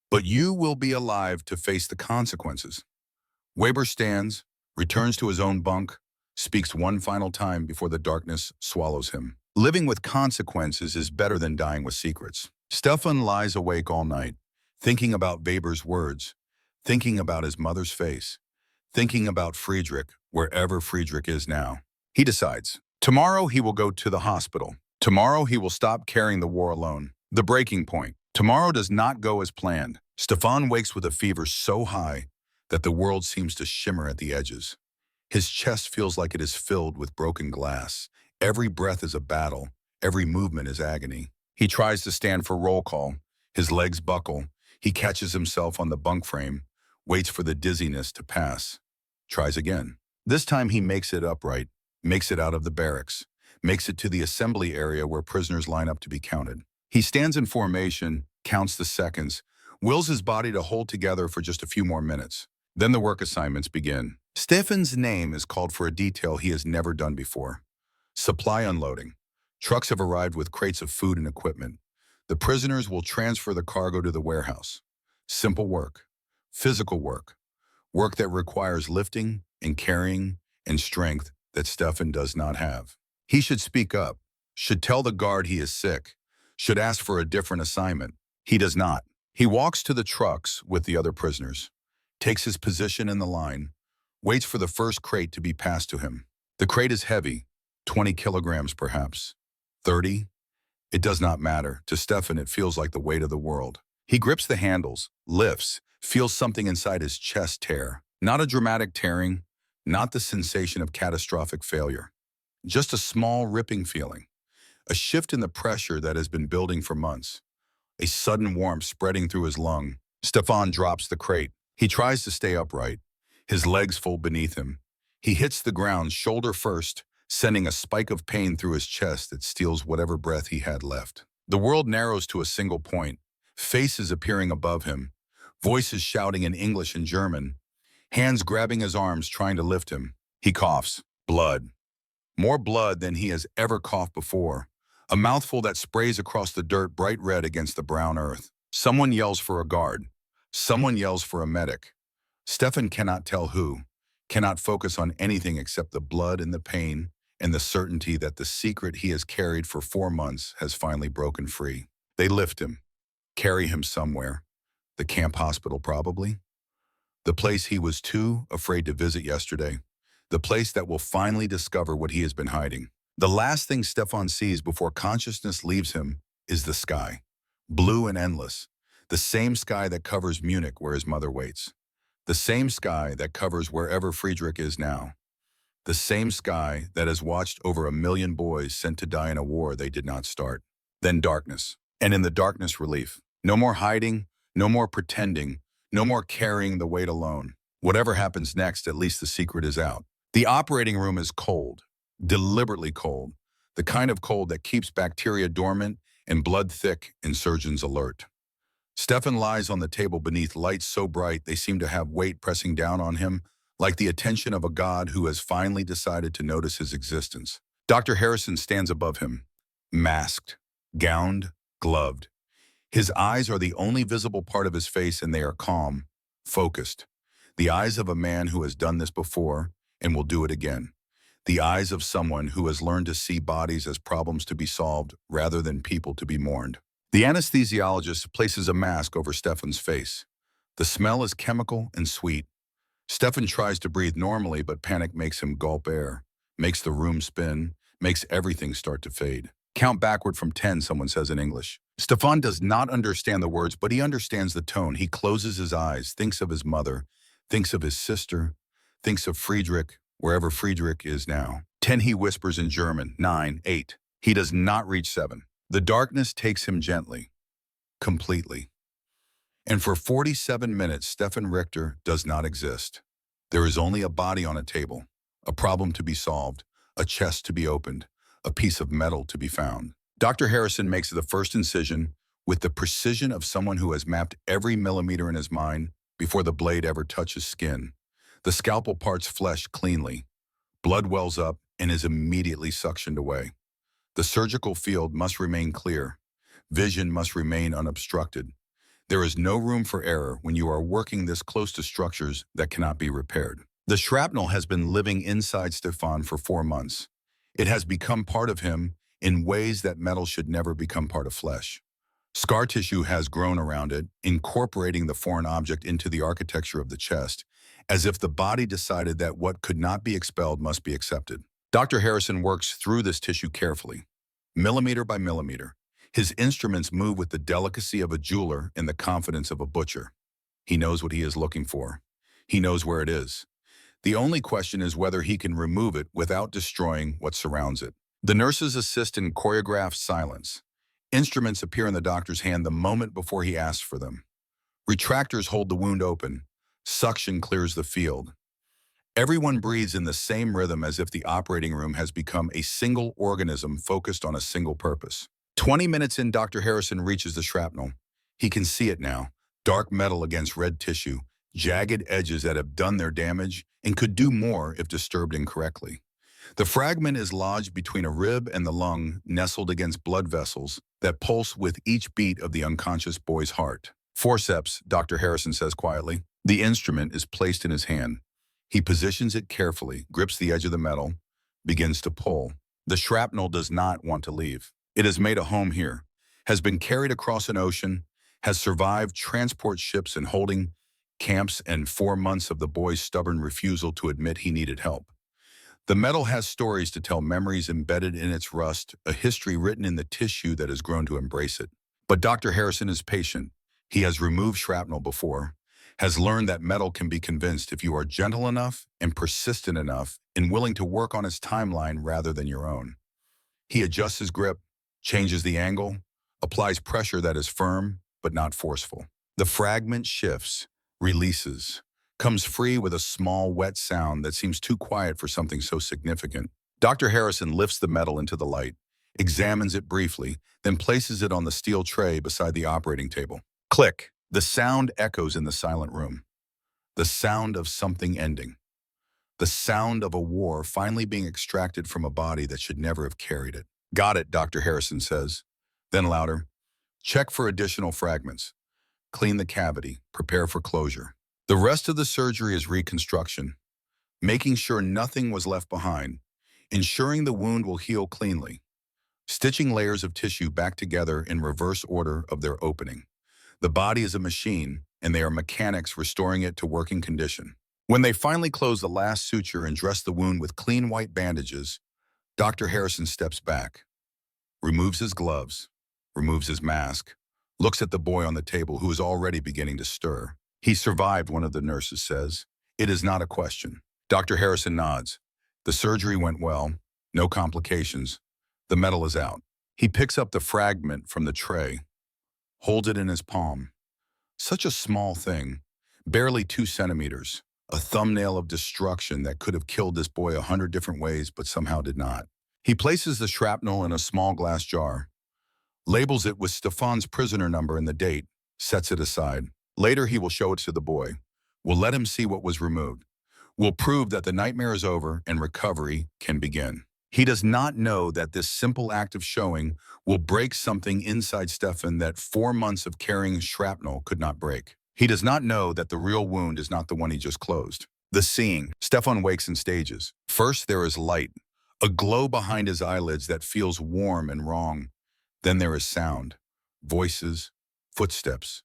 But you will be alive to face the consequences. Weber stands, returns to his own bunk, speaks one final time before the darkness swallows him. Living with consequences is better than dying with secrets. Stefan lies awake all night, thinking about Weber's words, thinking about his mother's face, thinking about Friedrich, wherever Friedrich is now. He decides. Tomorrow he will go to the hospital. Tomorrow he will stop carrying the war alone. The breaking point. Tomorrow does not go as planned. Stefan wakes with a fever so high that the world seems to shimmer at the edges. His chest feels like it is filled with broken glass. Every breath is a battle. Every movement is agony. He tries to stand for roll call. His legs buckle. He catches himself on the bunk frame, waits for the dizziness to pass. Tries again. This time he makes it upright, makes it out of the barracks, makes it to the assembly area where prisoners line up to be counted. He stands in formation, counts the seconds, wills his body to hold together for just a few more minutes. Then the work assignments begin. Stefan's name is called for a detail he has never done before. Supply unloading. Trucks have arrived with crates of food and equipment. The prisoners will transfer the cargo to the warehouse. Simple work. Physical work. Work that requires lifting and carrying and strength that Stefan does not have. He should speak up, should tell the guard he is sick, should ask for a different assignment. He does not. He walks to the trucks with the other prisoners, takes his position in the line, waits for the first crate to be passed to him. The crate is heavy, 20 kilograms perhaps. 30? It does not matter. To Stefan, it feels like the weight of the world. He grips the handles, lifts, feels something inside his chest tear. Not a dramatic tearing, not the sensation of catastrophic failure. Just a small ripping feeling. A shift in the pressure that has been building for months. A sudden warmth spreading through his lung. Stefan drops the crate. He tries to stay upright. His legs fold beneath him. He hits the ground shoulder first, sending a spike of pain through his chest that steals whatever breath he had left. The world narrows to a single point, faces appearing above him, voices shouting in English and German, hands grabbing his arms trying to lift him. He coughs. Blood. More blood than he has ever coughed before. A mouthful that sprays across the dirt bright red against the brown earth. Someone yells for a guard. Someone yells for a medic. Stefan cannot tell who, cannot focus on anything except the blood and the pain, and the certainty that the secret he has carried for 4 months has finally broken free. They lift him, carry him somewhere. The camp hospital, probably. The place he was too afraid to visit yesterday. The place that will finally discover what he has been hiding. The last thing Stefan sees before consciousness leaves him is the sky. Blue and endless. The same sky that covers Munich where his mother waits. The same sky that covers wherever Friedrich is now. The same sky that has watched over 1 million boys sent to die in a war they did not start. Then darkness. And in the darkness, relief. No more hiding, no more pretending, no more carrying the weight alone. Whatever happens next, at least the secret is out. The operating room is cold, deliberately cold. The kind of cold that keeps bacteria dormant and blood thick and surgeons alert. Stefan lies on the table beneath lights so bright they seem to have weight pressing down on him, like the attention of a god who has finally decided to notice his existence. Dr. Harrison stands above him, masked, gowned, gloved. His eyes are the only visible part of his face, and they are calm, focused. The eyes of a man who has done this before and will do it again. The eyes of someone who has learned to see bodies as problems to be solved rather than people to be mourned. The anesthesiologist places a mask over Stefan's face. The smell is chemical and sweet. Stefan tries to breathe normally, but panic makes him gulp air, makes the room spin, makes everything start to fade. Count backward from 10, someone says in English. Stefan does not understand the words, but he understands the tone. He closes his eyes, thinks of his mother, thinks of his sister, thinks of Friedrich, wherever Friedrich is now. 10, he whispers in German. 9, 8. He does not reach 7. The darkness takes him gently, completely. And for 47 minutes, Stefan Richter does not exist. There is only a body on a table, a problem to be solved, a chest to be opened, a piece of metal to be found. Dr. Harrison makes the first incision with the precision of someone who has mapped every millimeter in his mind before the blade ever touches skin. The scalpel parts flesh cleanly. Blood wells up and is immediately suctioned away. The surgical field must remain clear. Vision must remain unobstructed. There is no room for error when you are working this close to structures that cannot be repaired. The shrapnel has been living inside Stefan for 4 months. It has become part of him in ways that metal should never become part of flesh. Scar tissue has grown around it, incorporating the foreign object into the architecture of the chest, as if the body decided that what could not be expelled must be accepted. Dr. Harrison works through this tissue carefully, millimeter by millimeter. His instruments move with the delicacy of a jeweler and the confidence of a butcher. He knows what he is looking for. He knows where it is. The only question is whether he can remove it without destroying what surrounds it. The nurses assist in choreographed silence. Instruments appear in the doctor's hand the moment before he asks for them. Retractors hold the wound open. Suction clears the field. Everyone breathes in the same rhythm as if the operating room has become a single organism focused on a single purpose. 20 minutes in, Dr. Harrison reaches the shrapnel. He can see it now. Dark metal against red tissue, jagged edges that have done their damage and could do more if disturbed incorrectly. The fragment is lodged between a rib and the lung, nestled against blood vessels that pulse with each beat of the unconscious boy's heart. Forceps, Dr. Harrison says quietly. The instrument is placed in his hand. He positions it carefully, grips the edge of the metal, begins to pull. The shrapnel does not want to leave. It has made a home here, has been carried across an ocean, has survived transport ships and holding camps and 4 months of the boy's stubborn refusal to admit he needed help. The metal has stories to tell, memories embedded in its rust, a history written in the tissue that has grown to embrace it. But Dr. Harrison is patient. He has removed shrapnel before, has learned that metal can be convinced if you are gentle enough and persistent enough and willing to work on its timeline rather than your own. He adjusts his grip, changes the angle, applies pressure that is firm but not forceful. The fragment shifts, releases, comes free with a small, wet sound that seems too quiet for something so significant. Dr. Harrison lifts the metal into the light, examines it briefly, then places it on the steel tray beside the operating table. Click! The sound echoes in the silent room. The sound of something ending. The sound of a war finally being extracted from a body that should never have carried it. Got it, Dr. Harrison says. Then louder. Check for additional fragments. Clean the cavity. Prepare for closure. The rest of the surgery is reconstruction, making sure nothing was left behind, ensuring the wound will heal cleanly, stitching layers of tissue back together in reverse order of their opening. The body is a machine, and they are mechanics restoring it to working condition. When they finally close the last suture and dress the wound with clean white bandages, Dr. Harrison steps back, removes his gloves, removes his mask, looks at the boy on the table who is already beginning to stir. He survived, one of the nurses says. It is not a question. Dr. Harrison nods. The surgery went well, no complications. The metal is out. He picks up the fragment from the tray, holds it in his palm. Such a small thing, barely 2 centimeters, a thumbnail of destruction that could have killed this boy 100 different ways but somehow did not. He places the shrapnel in a small glass jar, labels it with Stefan's prisoner number and the date, sets it aside. Later, he will show it to the boy. We'll let him see what was removed. We'll prove that the nightmare is over and recovery can begin. He does not know that this simple act of showing will break something inside Stefan that 4 months of carrying shrapnel could not break. He does not know that the real wound is not the one he just closed. The seeing. Stefan wakes in stages. First, there is light, a glow behind his eyelids that feels warm and wrong. Then there is sound, voices, footsteps,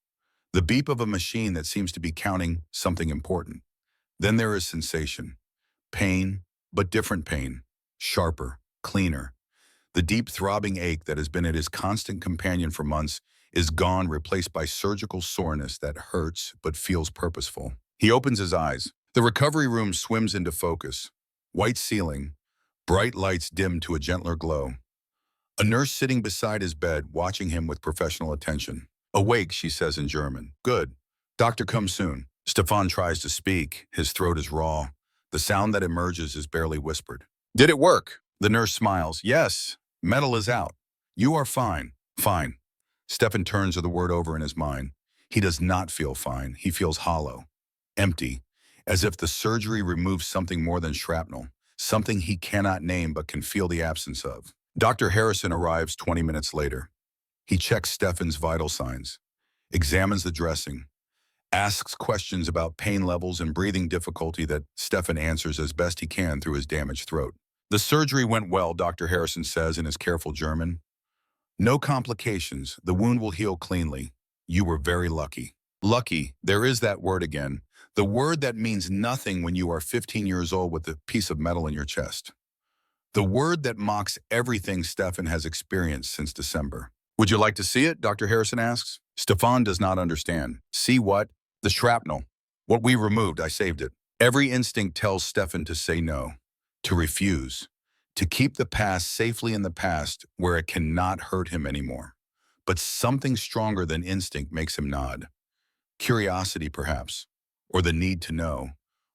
the beep of a machine that seems to be counting something important. Then there is sensation, pain, but different pain, sharper, cleaner. The deep throbbing ache that has been his constant companion for months is gone, replaced by surgical soreness that hurts but feels purposeful. He opens his eyes. The recovery room swims into focus. White ceiling, bright lights dim to a gentler glow. A nurse sitting beside his bed, watching him with professional attention. Awake, she says in German. Good. Doctor, come soon. Stefan tries to speak. His throat is raw. The sound that emerges is barely whispered. Did it work? The nurse smiles. Yes. Metal is out. You are fine. Fine. Stefan turns the word over in his mind. He does not feel fine. He feels hollow, empty, as if the surgery removed something more than shrapnel, something he cannot name but can feel the absence of. Dr. Harrison arrives 20 minutes later. He checks Stefan's vital signs, examines the dressing, asks questions about pain levels and breathing difficulty that Stefan answers as best he can through his damaged throat. The surgery went well, Dr. Harrison says in his careful German. No complications. The wound will heal cleanly. You were very lucky. Lucky, there is that word again. The word that means nothing when you are 15 years old with a piece of metal in your chest. The word that mocks everything Stefan has experienced since December. Would you like to see it? Dr. Harrison asks. Stefan does not understand. See what? The shrapnel. What we removed, I saved it. Every instinct tells Stefan to say no, to refuse, to keep the past safely in the past where it cannot hurt him anymore. But something stronger than instinct makes him nod. Curiosity, perhaps, or the need to know,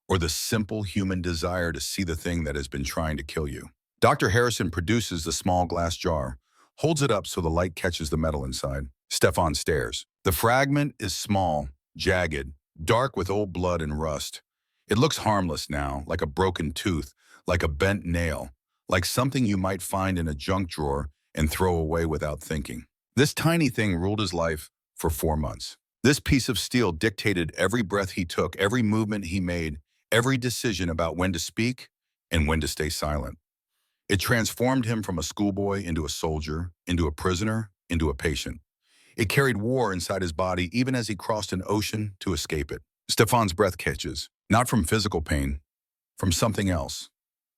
or the simple human desire to see the thing that has been trying to kill you. Dr. Harrison produces the small glass jar, holds it up so the light catches the metal inside. Stefan stares. The fragment is small, jagged, dark with old blood and rust. It looks harmless now, like a broken tooth, like a bent nail, like something you might find in a junk drawer and throw away without thinking. This tiny thing ruled his life for 4 months. This piece of steel dictated every breath he took, every movement he made, every decision about when to speak and when to stay silent. It transformed him from a schoolboy into a soldier, into a prisoner, into a patient. It carried war inside his body even as he crossed an ocean to escape it. Stefan's breath catches, not from physical pain, from something else.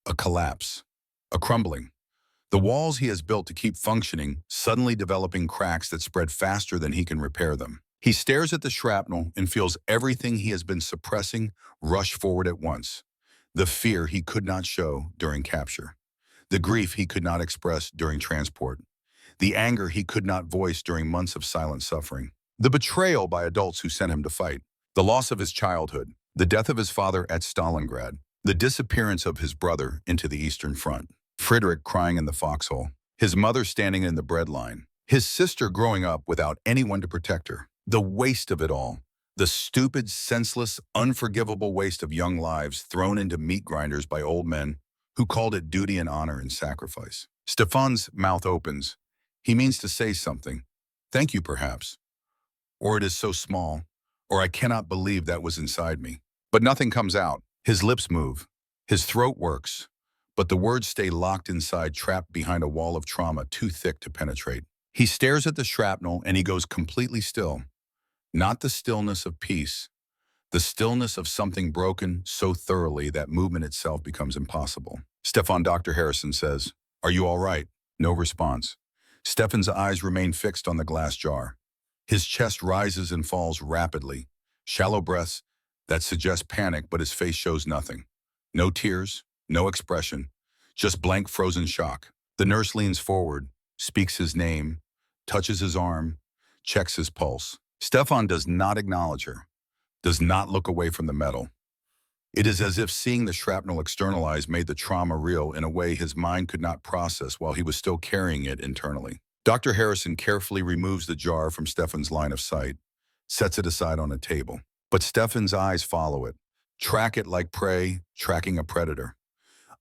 A collapse, a crumbling. The walls he has built to keep functioning, suddenly developing cracks that spread faster than he can repair them. He stares at the shrapnel and feels everything he has been suppressing rush forward at once. The fear he could not show during capture. The grief he could not express during transport. The anger he could not voice during months of silent suffering. The betrayal by adults who sent him to fight. The loss of his childhood. The death of his father at Stalingrad. The disappearance of his brother into the Eastern Front. Friedrich crying in the foxhole. His mother standing in the breadline. His sister growing up without anyone to protect her. The waste of it all. The stupid, senseless, unforgivable waste of young lives thrown into meat grinders by old men who called it duty and honor and sacrifice. Stefan's mouth opens. He means to say something. Thank you, perhaps. Or it is so small. Or I cannot believe that was inside me. But nothing comes out. His lips move. His throat works. But the words stay locked inside, trapped behind a wall of trauma too thick to penetrate. He stares at the shrapnel and he goes completely still. Not the stillness of peace. The stillness of something broken so thoroughly that movement itself becomes impossible. Stefan, Dr. Harrison says, "Are you all right?" No response. Stefan's eyes remain fixed on the glass jar. His chest rises and falls rapidly. Shallow breaths that suggest panic, but his face shows nothing. No tears, no expression, just blank frozen shock. The nurse leans forward, speaks his name, touches his arm, checks his pulse. Stefan does not acknowledge her, does not look away from the metal. It is as if seeing the shrapnel externalized made the trauma real in a way his mind could not process while he was still carrying it internally. Dr. Harrison carefully removes the jar from Stefan's line of sight, sets it aside on a table. But Stefan's eyes follow it, track it like prey, tracking a predator.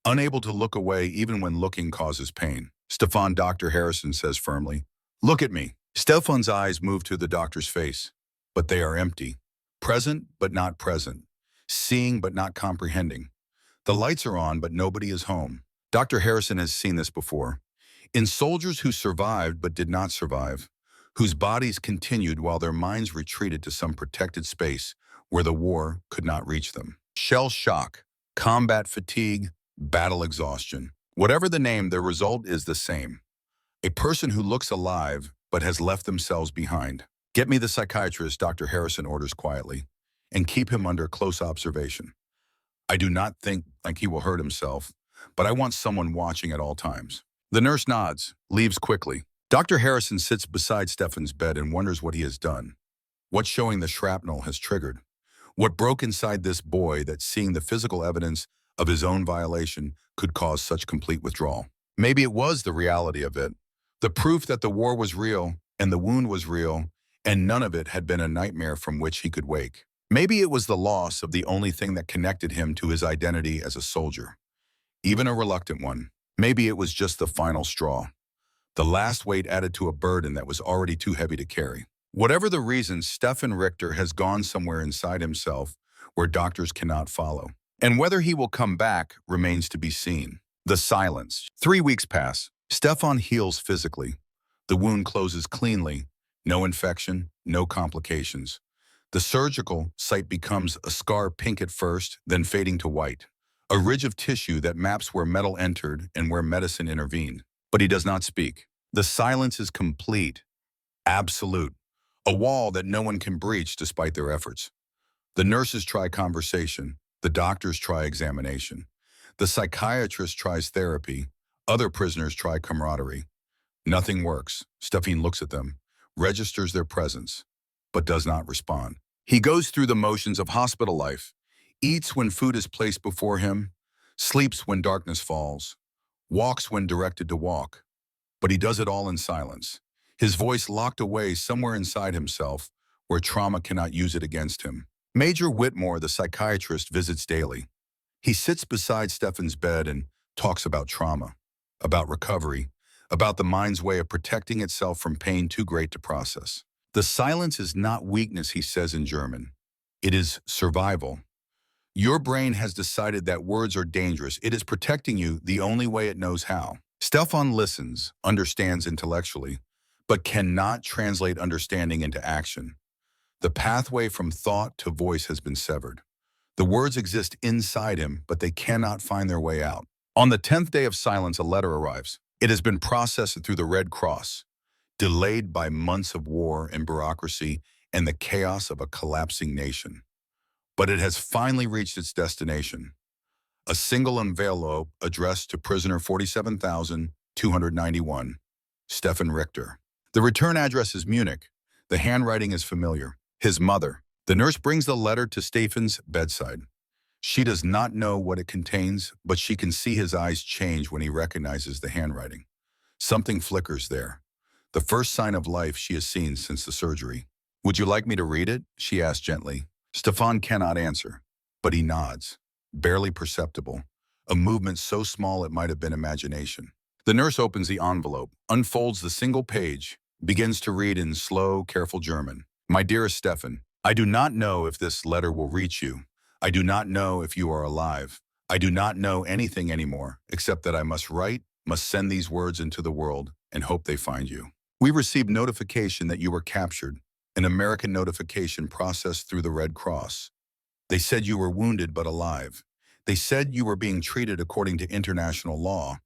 Unable to look away even when looking causes pain. Stefan, Dr. Harrison says firmly, "Look at me." Stefan's eyes move to the doctor's face, but they are empty. Present, but not present. Seeing, but not comprehending. The lights are on, but nobody is home. Dr. Harrison has seen this before. In soldiers who survived but did not survive, whose bodies continued while their minds retreated to some protected space where the war could not reach them. Shell shock, combat fatigue, battle exhaustion. Whatever the name, the result is the same. A person who looks alive but has left themselves behind. Get me the psychiatrist, Dr. Harrison orders quietly, and keep him under close observation. I do not think like he will hurt himself, but I want someone watching at all times. The nurse nods, leaves quickly. Dr. Harrison sits beside Stefan's bed and wonders what he has done. What showing the shrapnel has triggered. What broke inside this boy that seeing the physical evidence of his own violation could cause such complete withdrawal. Maybe it was the reality of it. The proof that the war was real and the wound was real and none of it had been a nightmare from which he could wake. Maybe it was the loss of the only thing that connected him to his identity as a soldier, even a reluctant one. Maybe it was just the final straw, the last weight added to a burden that was already too heavy to carry. Whatever the reason, Stefan Richter has gone somewhere inside himself where doctors cannot follow. And whether he will come back remains to be seen. The silence. 3 weeks pass. Stefan heals physically. The wound closes cleanly. No infection, no complications. The surgical site becomes a scar, pink at first, then fading to white. A ridge of tissue that maps where metal entered and where medicine intervened. But he does not speak. The silence is complete, absolute. A wall that no one can breach despite their efforts. The nurses try conversation. The doctors try examination. The psychiatrist tries therapy. Other prisoners try camaraderie. Nothing works. Stefan looks at them, registers their presence, but does not respond. He goes through the motions of hospital life, eats when food is placed before him, sleeps when darkness falls, walks when directed to walk, but he does it all in silence. His voice locked away somewhere inside himself where trauma cannot use it against him. Major Whitmore, the psychiatrist, visits daily. He sits beside Stefan's bed and talks about trauma, about recovery, about the mind's way of protecting itself from pain too great to process. The silence is not weakness, he says in German. It is survival. Your brain has decided that words are dangerous. It is protecting you the only way it knows how. Stefan listens, understands intellectually, but cannot translate understanding into action. The pathway from thought to voice has been severed. The words exist inside him, but they cannot find their way out. On the 10th day of silence, a letter arrives. It has been processed through the Red Cross, delayed by months of war and bureaucracy and the chaos of a collapsing nation. But it has finally reached its destination. A single envelope addressed to prisoner 47,291, Stefan Richter. The return address is Munich. The handwriting is familiar. His mother. The nurse brings the letter to Stefan's bedside. She does not know what it contains, but she can see his eyes change when he recognizes the handwriting. Something flickers there. The first sign of life she has seen since the surgery. Would you like me to read it? She asks gently. Stefan cannot answer, but he nods, barely perceptible, a movement so small it might have been imagination. The nurse opens the envelope, unfolds the single page, begins to read in slow, careful German. My dearest Stefan, I do not know if this letter will reach you. I do not know if you are alive. I do not know anything anymore, except that I must write, must send these words into the world, and hope they find you. We received notification that you were captured, an American notification processed through the Red Cross. They said you were wounded but alive. They said you were being treated according to international law.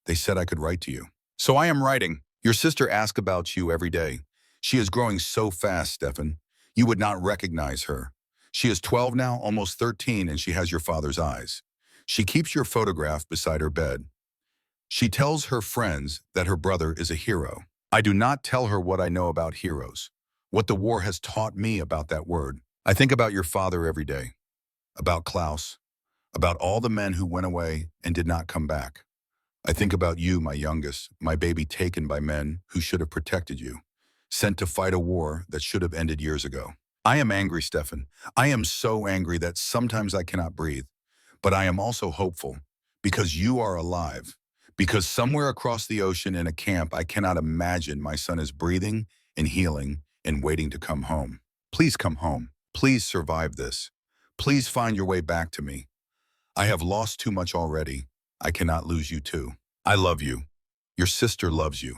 They said I could write to you. So I am writing. Your sister asks about you every day. She is growing so fast, Stefan. You would not recognize her. She is 12 now, almost 13, and she has your father's eyes. She keeps your photograph beside her bed. She tells her friends that her brother is a hero. I do not tell her what I know about heroes, what the war has taught me about that word. I think about your father every day, about Klaus, about all the men who went away and did not come back. I think about you, my youngest, my baby taken by men who should have protected you, sent to fight a war that should have ended years ago. I am angry, Stefan. I am so angry that sometimes I cannot breathe. But I am also hopeful, because you are alive. Because somewhere across the ocean in a camp, I cannot imagine my son is breathing and healing and waiting to come home. Please come home. Please survive this. Please find your way back to me. I have lost too much already. I cannot lose you too. I love you. Your sister loves you.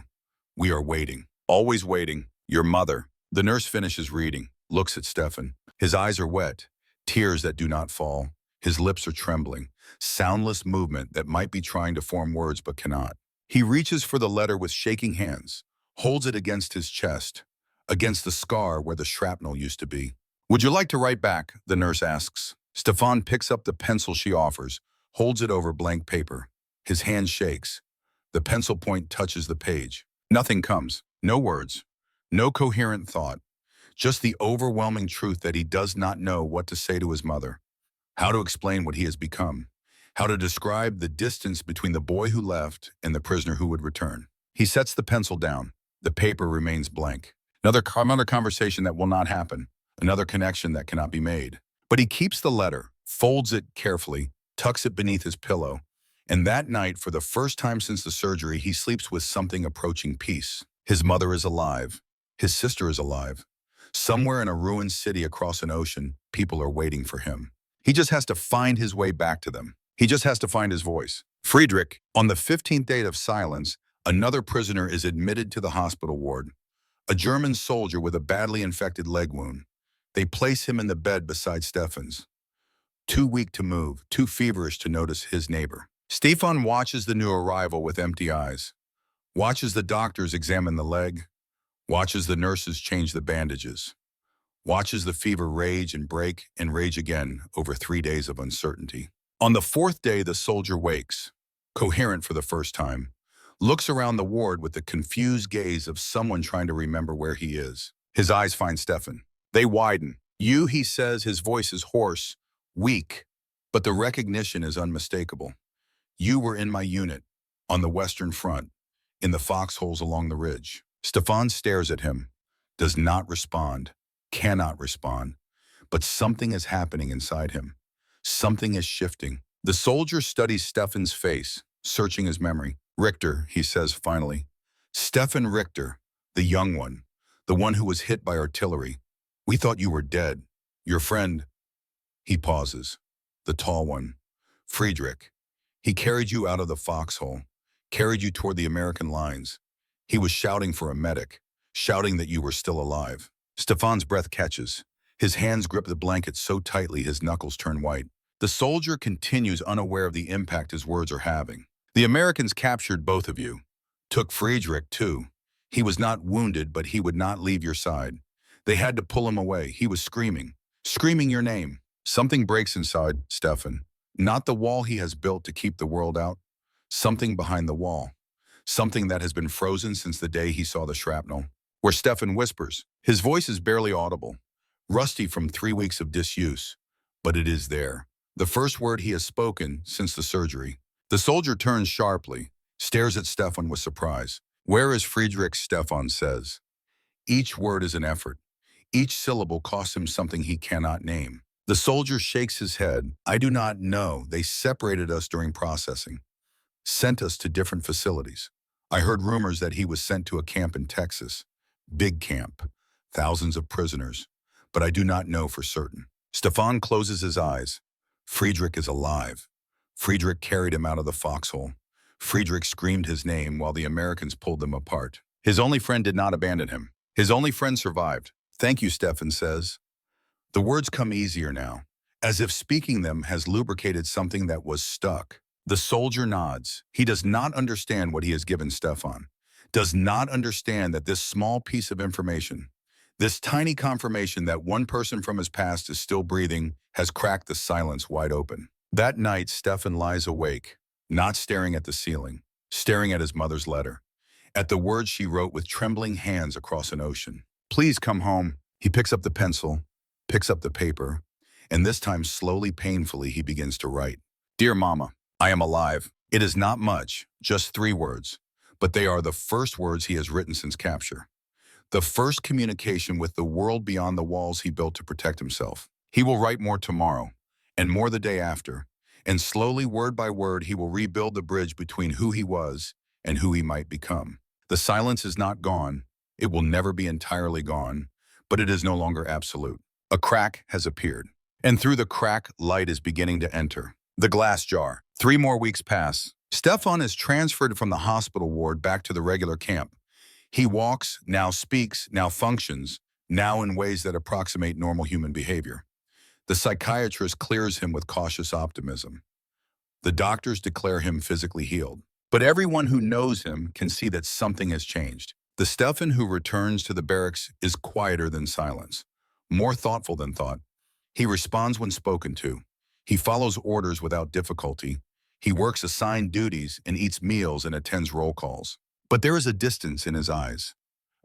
We are waiting. Always waiting. Your mother. The nurse finishes reading, looks at Stefan. His eyes are wet, tears that do not fall. His lips are trembling, soundless movement that might be trying to form words but cannot. He reaches for the letter with shaking hands, holds it against his chest, against the scar where the shrapnel used to be. "Would you like to write back?" the nurse asks. Stefan picks up the pencil she offers, holds it over blank paper. His hand shakes. The pencil point touches the page. Nothing comes. No words. No coherent thought. Just the overwhelming truth that he does not know what to say to his mother. How to explain what he has become. How to describe the distance between the boy who left and the prisoner who would return. He sets the pencil down. The paper remains blank. Another conversation that will not happen. Another connection that cannot be made. But he keeps the letter, folds it carefully, tucks it beneath his pillow, and that night, for the first time since the surgery, he sleeps with something approaching peace. His mother is alive. His sister is alive. Somewhere in a ruined city across an ocean, people are waiting for him. He just has to find his way back to them. He just has to find his voice. Friedrich, on the 15th day of silence, another prisoner is admitted to the hospital ward. A German soldier with a badly infected leg wound. They place him in the bed beside Stefan's. Too weak to move, too feverish to notice his neighbor. Stefan watches the new arrival with empty eyes. Watches the doctors examine the leg. Watches the nurses change the bandages. Watches the fever rage and break and rage again over 3 days of uncertainty. On the 4th day, the soldier wakes, coherent for the first time, looks around the ward with the confused gaze of someone trying to remember where he is. His eyes find Stefan. They widen. "You," he says, his voice is hoarse, weak, but the recognition is unmistakable. "You were in my unit, on the Western Front, in the foxholes along the ridge." Stefan stares at him, does not respond, cannot respond, but something is happening inside him. Something is shifting. The soldier studies Stefan's face, searching his memory. "Richter," he says finally. "Stefan Richter, the young one, the one who was hit by artillery. We thought you were dead. Your friend." He pauses. "The tall one. Friedrich. He carried you out of the foxhole, carried you toward the American lines. He was shouting for a medic, shouting that you were still alive." Stefan's breath catches. His hands grip the blanket so tightly his knuckles turn white. The soldier continues, unaware of the impact his words are having. "The Americans captured both of you. Took Friedrich, too. He was not wounded, but he would not leave your side. They had to pull him away. He was screaming your name." Something breaks inside Stefan. Not the wall he has built to keep the world out. Something behind the wall. Something that has been frozen since the day he saw the shrapnel. Where Stefan whispers. His voice is barely audible, rusty from 3 weeks of disuse, but it is there. The first word he has spoken since the surgery. The soldier turns sharply, stares at Stefan with surprise. "Where is Friedrich?" Stefan says. Each word is an effort. Each syllable costs him something he cannot name. The soldier shakes his head. "I do not know. They separated us during processing. Sent us to different facilities. I heard rumors that he was sent to a camp in Texas. Big camp. Thousands of prisoners. But I do not know for certain." Stefan closes his eyes. Friedrich is alive. Friedrich carried him out of the foxhole. Friedrich screamed his name while the Americans pulled them apart. His only friend did not abandon him. His only friend survived. "Thank you," Stefan says. The words come easier now, as if speaking them has lubricated something that was stuck. The soldier nods. He does not understand what he has given Stefan. Does not understand that this small piece of information, this tiny confirmation that one person from his past is still breathing, has cracked the silence wide open. That night, Stefan lies awake, not staring at the ceiling, staring at his mother's letter, at the words she wrote with trembling hands across an ocean. "Please come home." He picks up the pencil, picks up the paper, and this time slowly, painfully, he begins to write. "Dear Mama, I am alive." It is not much, just 3 words, but they are the first words he has written since capture. The first communication with the world beyond the walls he built to protect himself. He will write more tomorrow, and more the day after, and slowly, word by word, he will rebuild the bridge between who he was and who he might become. The silence is not gone. It will never be entirely gone, but it is no longer absolute. A crack has appeared, and through the crack, light is beginning to enter. The glass jar. 3 more weeks pass. Stefan is transferred from the hospital ward back to the regular camp. He walks, now speaks, now functions, now in ways that approximate normal human behavior. The psychiatrist clears him with cautious optimism. The doctors declare him physically healed. But everyone who knows him can see that something has changed. The Stefan who returns to the barracks is quieter than silence, more thoughtful than thought. He responds when spoken to. He follows orders without difficulty. He works assigned duties and eats meals and attends roll calls. But there is a distance in his eyes,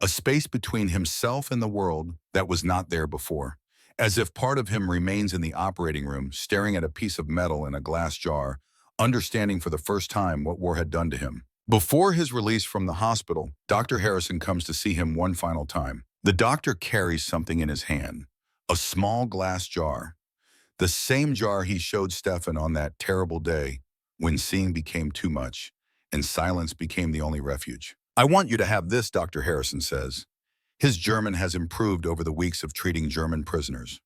a space between himself and the world that was not there before, as if part of him remains in the operating room, staring at a piece of metal in a glass jar, understanding for the first time what war had done to him. Before his release from the hospital, Dr. Harrison comes to see him one final time. The doctor carries something in his hand, a small glass jar, the same jar he showed Stefan on that terrible day when seeing became too much and silence became the only refuge. "I want you to have this," Dr. Harrison says. His German has improved over the weeks of treating German prisoners.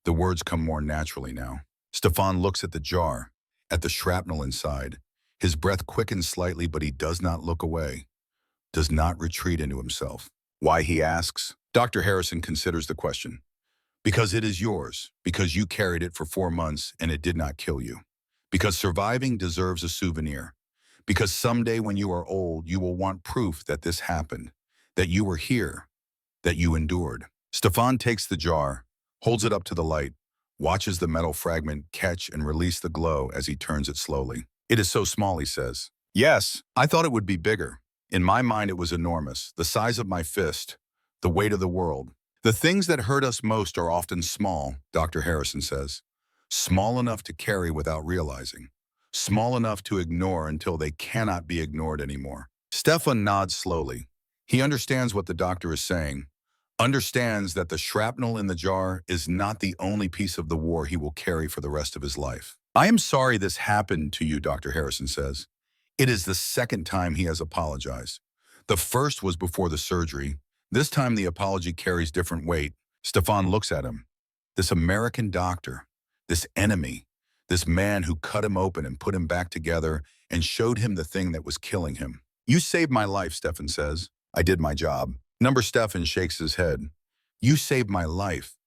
The words come more naturally now. Stefan looks at the jar, at the shrapnel inside. His breath quickens slightly, but he does not look away, does not retreat into himself. "Why?" he asks. Dr. Harrison considers the question. "Because it is yours, because you carried it for 4 months and it did not kill you. Because surviving deserves a souvenir. Because someday when you are old, you will want proof that this happened, that you were here, that you endured." Stefan takes the jar, holds it up to the light, watches the metal fragment catch and release the glow as he turns it slowly. "It is so small," he says. "Yes, I thought it would be bigger. In my mind, it was enormous, the size of my fist, the weight of the world. The things that hurt us most are often small," Dr. Harrison says. "Small enough to carry without realizing. Small enough to ignore until they cannot be ignored anymore." Stefan nods slowly. He understands what the doctor is saying, understands that the shrapnel in the jar is not the only piece of the war he will carry for the rest of his life. "I am sorry this happened to you," Dr. Harrison says. It is the second time he has apologized. The first was before the surgery. This time the apology carries different weight. Stefan looks at him. This American doctor, this enemy, this man who cut him open and put him back together and showed him the thing that was killing him. "You saved my life," Stefan says. "I did my job." Number Stefan shakes his head. "You saved my life.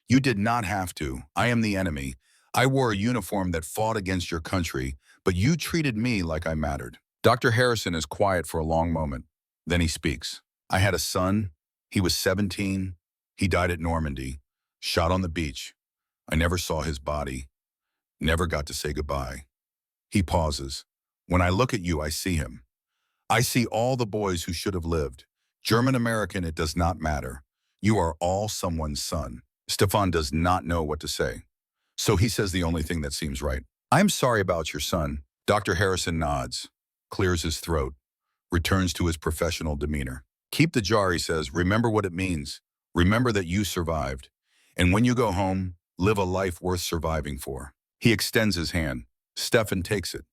You did not have to. I am the enemy. I wore a uniform that fought against your country, but you treated me like I mattered." Dr. Harrison is quiet for a long moment. Then he speaks. "I had a son. He was 17. He died at Normandy, shot on the beach. I never saw his body, never got to say goodbye." He pauses. "When I look at you, I see him. I see all the boys who should have lived. German American, it does not matter. You are all someone's son." Stefan does not know what to say. So he says the only thing that seems right. "I'm sorry about your son." Dr. Harrison nods, clears his throat, returns to his professional demeanor. "Keep the jar," he says. "Remember what it means. Remember that you survived. And when you go home, live a life worth surviving for." He extends his hand. Stefan takes it.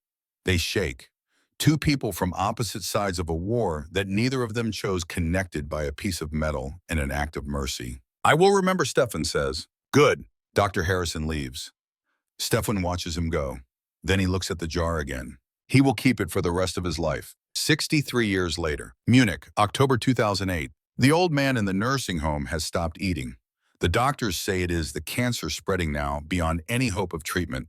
They shake. Two people from opposite sides of a war that neither of them chose, connected by a piece of metal and an act of mercy. "I will remember," Stefan says. "Good." Dr. Harrison leaves. Stefan watches him go. Then he looks at the jar again. He will keep it for the rest of his life. 63 years later. Munich, October 2008. The old man in the nursing home has stopped eating. The doctors say it is the cancer spreading now beyond any hope of treatment.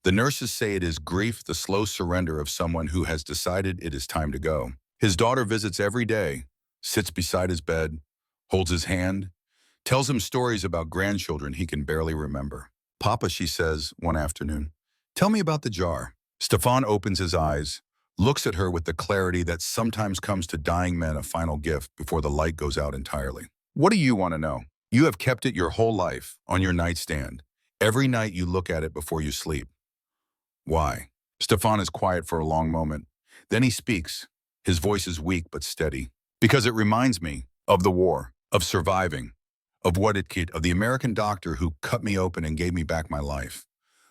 The nurses say it is grief, the slow surrender of someone who has decided it is time to go. His daughter visits every day, sits beside his bed, holds his hand, tells him stories about grandchildren he can barely remember. "Papa," she says one afternoon, "tell me about the jar." Stefan opens his eyes, looks at her with the clarity that sometimes comes to dying men, a final gift before the light goes out entirely. "What do you want to know? You have kept it your whole life, on your nightstand. Every night you look at it before you sleep. Why?" Stefan is quiet for a long moment. Then he speaks. His voice is weak but steady. "Because it reminds me of the war, of surviving, of what it could, of the American doctor who cut me open and gave me back my life,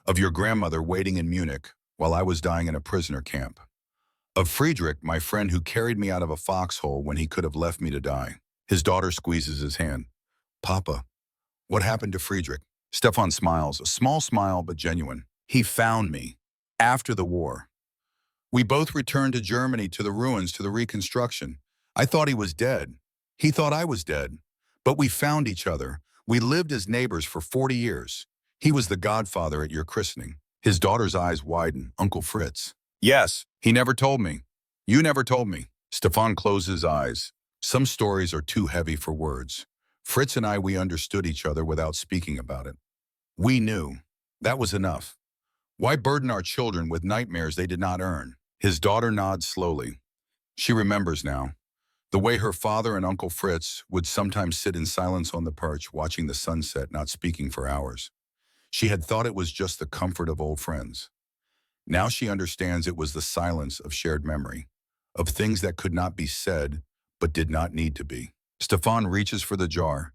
of your grandmother waiting in Munich while I was dying in a prisoner camp, of Friedrich, my friend who carried me out of a foxhole when he could have left me to die." His daughter squeezes his hand. "Papa, what happened to Friedrich?" Stefan smiles, a small smile but genuine. "He found me. After the war. We both returned to Germany, to the ruins, to the reconstruction. I thought he was dead. He thought I was dead. But we found each other. We lived as neighbors for 40 years. He was the godfather at your christening." His daughter's eyes widen. "Uncle Fritz." "Yes, he never told me." You never told me. Stefan closed his eyes. Some stories are too heavy for words. Fritz and I, we understood each other without speaking about it. We knew. That was enough. Why burden our children with nightmares they did not earn? His daughter nods slowly. She remembers now. The way her father and Uncle Fritz would sometimes sit in silence on the perch, watching the sunset, not speaking for hours. She had thought it was just the comfort of old friends. Now she understands it was the silence of shared memory, of things that could not be said, but did not need to be. Stefan reaches for the jar.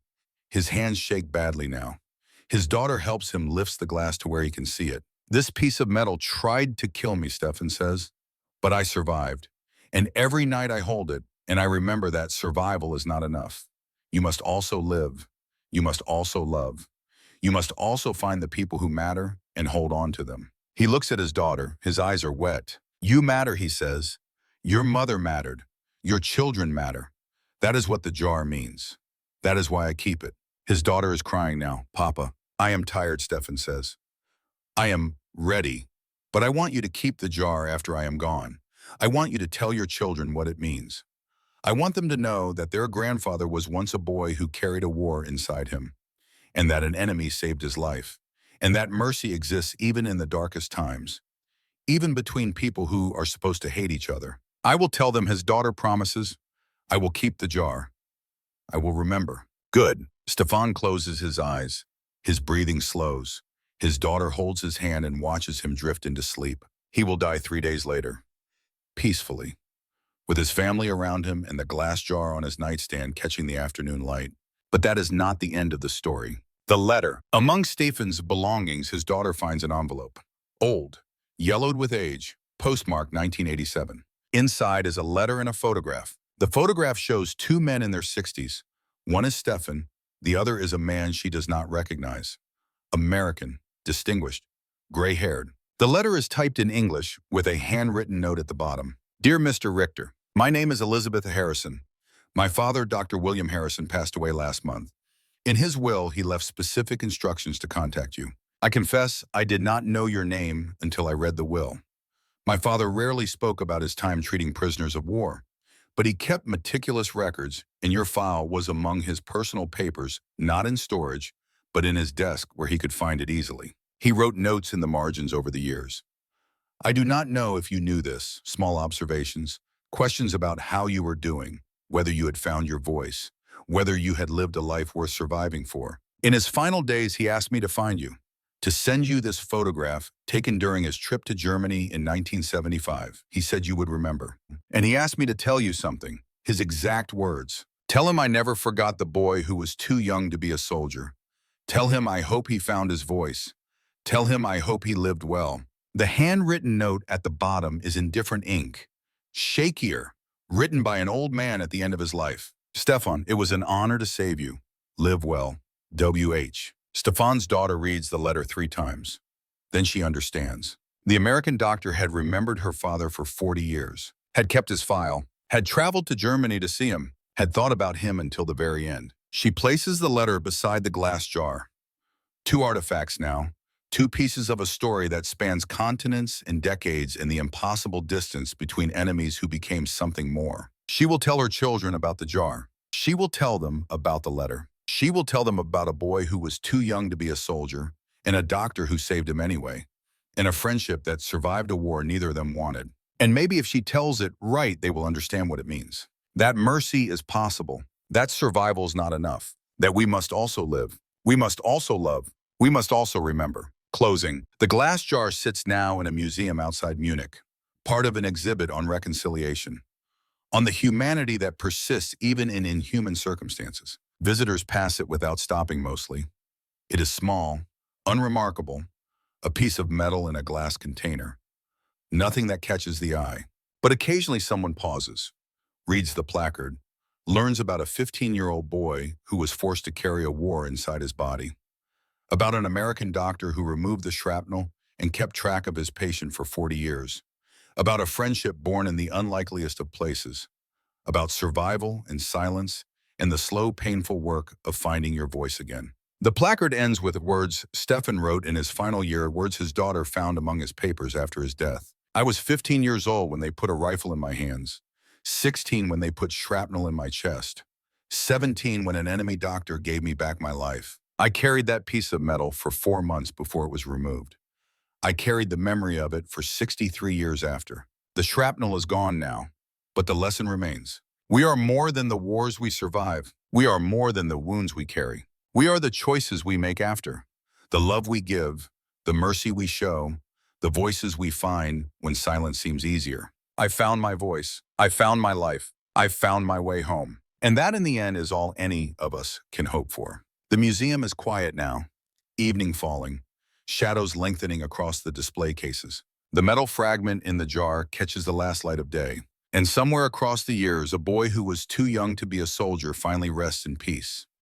His hands shake badly now. His daughter helps him, lifts the glass to where he can see it. This piece of metal tried to kill me, Stefan says, but I survived. And every night I hold it, and I remember that survival is not enough. You must also live. You must also love. You must also find the people who matter and hold on to them. He looks at his daughter. His eyes are wet. You matter, he says. Your mother mattered. Your children matter. That is what the jar means. That is why I keep it. His daughter is crying now. Papa, I am tired, Stefan says. I am ready, but I want you to keep the jar after I am gone. I want you to tell your children what it means. I want them to know that their grandfather was once a boy who carried a war inside him, and that an enemy saved his life, and that mercy exists even in the darkest times, even between people who are supposed to hate each other. I will tell them, his daughter promises. I will keep the jar. I will remember. Good. Stefan closes his eyes. His breathing slows. His daughter holds his hand and watches him drift into sleep. He will die 3 days later, peacefully, with his family around him and the glass jar on his nightstand catching the afternoon light. But that is not the end of the story. The letter. Among Stefan's belongings, his daughter finds an envelope. Old, yellowed with age, postmarked 1987. Inside is a letter and a photograph. The photograph shows two men in their 60s. One is Stefan, the other is a man she does not recognize. American, distinguished, gray-haired. The letter is typed in English with a handwritten note at the bottom. Dear Mr. Richter, my name is Elizabeth Harrison. My father, Dr. William Harrison, passed away last month. In his will, he left specific instructions to contact you. I confess I did not know your name until I read the will. My father rarely spoke about his time treating prisoners of war, but he kept meticulous records, and your file was among his personal papers, not in storage, but in his desk where he could find it easily. He wrote notes in the margins over the years. I do not know if you knew this, small observations, questions about how you were doing, whether you had found your voice, whether you had lived a life worth surviving for. In his final days, he asked me to find you, to send you this photograph taken during his trip to Germany in 1975. He said you would remember. And he asked me to tell you something, his exact words. Tell him I never forgot the boy who was too young to be a soldier. Tell him I hope he found his voice. Tell him I hope he lived well. The handwritten note at the bottom is in different ink, shakier, written by an old man at the end of his life. Stefan, it was an honor to save you. Live well. W.H. Stefan's daughter reads the letter 3 times. Then she understands. The American doctor had remembered her father for 40 years, had kept his file, had traveled to Germany to see him, had thought about him until the very end. She places the letter beside the glass jar. 2 artifacts now, 2 pieces of a story that spans continents and decades in the impossible distance between enemies who became something more. She will tell her children about the jar. She will tell them about the letter. She will tell them about a boy who was too young to be a soldier, and a doctor who saved him anyway, and a friendship that survived a war neither of them wanted. And maybe if she tells it right, they will understand what it means. That mercy is possible. That survival is not enough. That we must also live. We must also love. We must also remember. Closing. The glass jar sits now in a museum outside Munich, part of an exhibit on reconciliation, on the humanity that persists even in inhuman circumstances. Visitors pass it without stopping mostly. It is small, unremarkable, a piece of metal in a glass container. Nothing that catches the eye. But occasionally someone pauses, reads the placard, learns about a 15-year-old boy who was forced to carry a war inside his body, about an American doctor who removed the shrapnel and kept track of his patient for 40 years, about a friendship born in the unlikeliest of places, about survival and silence and the slow, painful work of finding your voice again. The placard ends with words Stefan wrote in his final year, words his daughter found among his papers after his death. I was 15 years old when they put a rifle in my hands, 16 when they put shrapnel in my chest, 17 when an enemy doctor gave me back my life. I carried that piece of metal for 4 months before it was removed. I carried the memory of it for 63 years after. The shrapnel is gone now, but the lesson remains. We are more than the wars we survive. We are more than the wounds we carry. We are the choices we make after, the love we give, the mercy we show, the voices we find when silence seems easier. I found my voice. I found my life. I found my way home. And that in the end is all any of us can hope for. The museum is quiet now, evening falling, shadows lengthening across the display cases. The metal fragment in the jar catches the last light of day. And somewhere across the years, a boy who was too young to be a soldier finally rests in peace.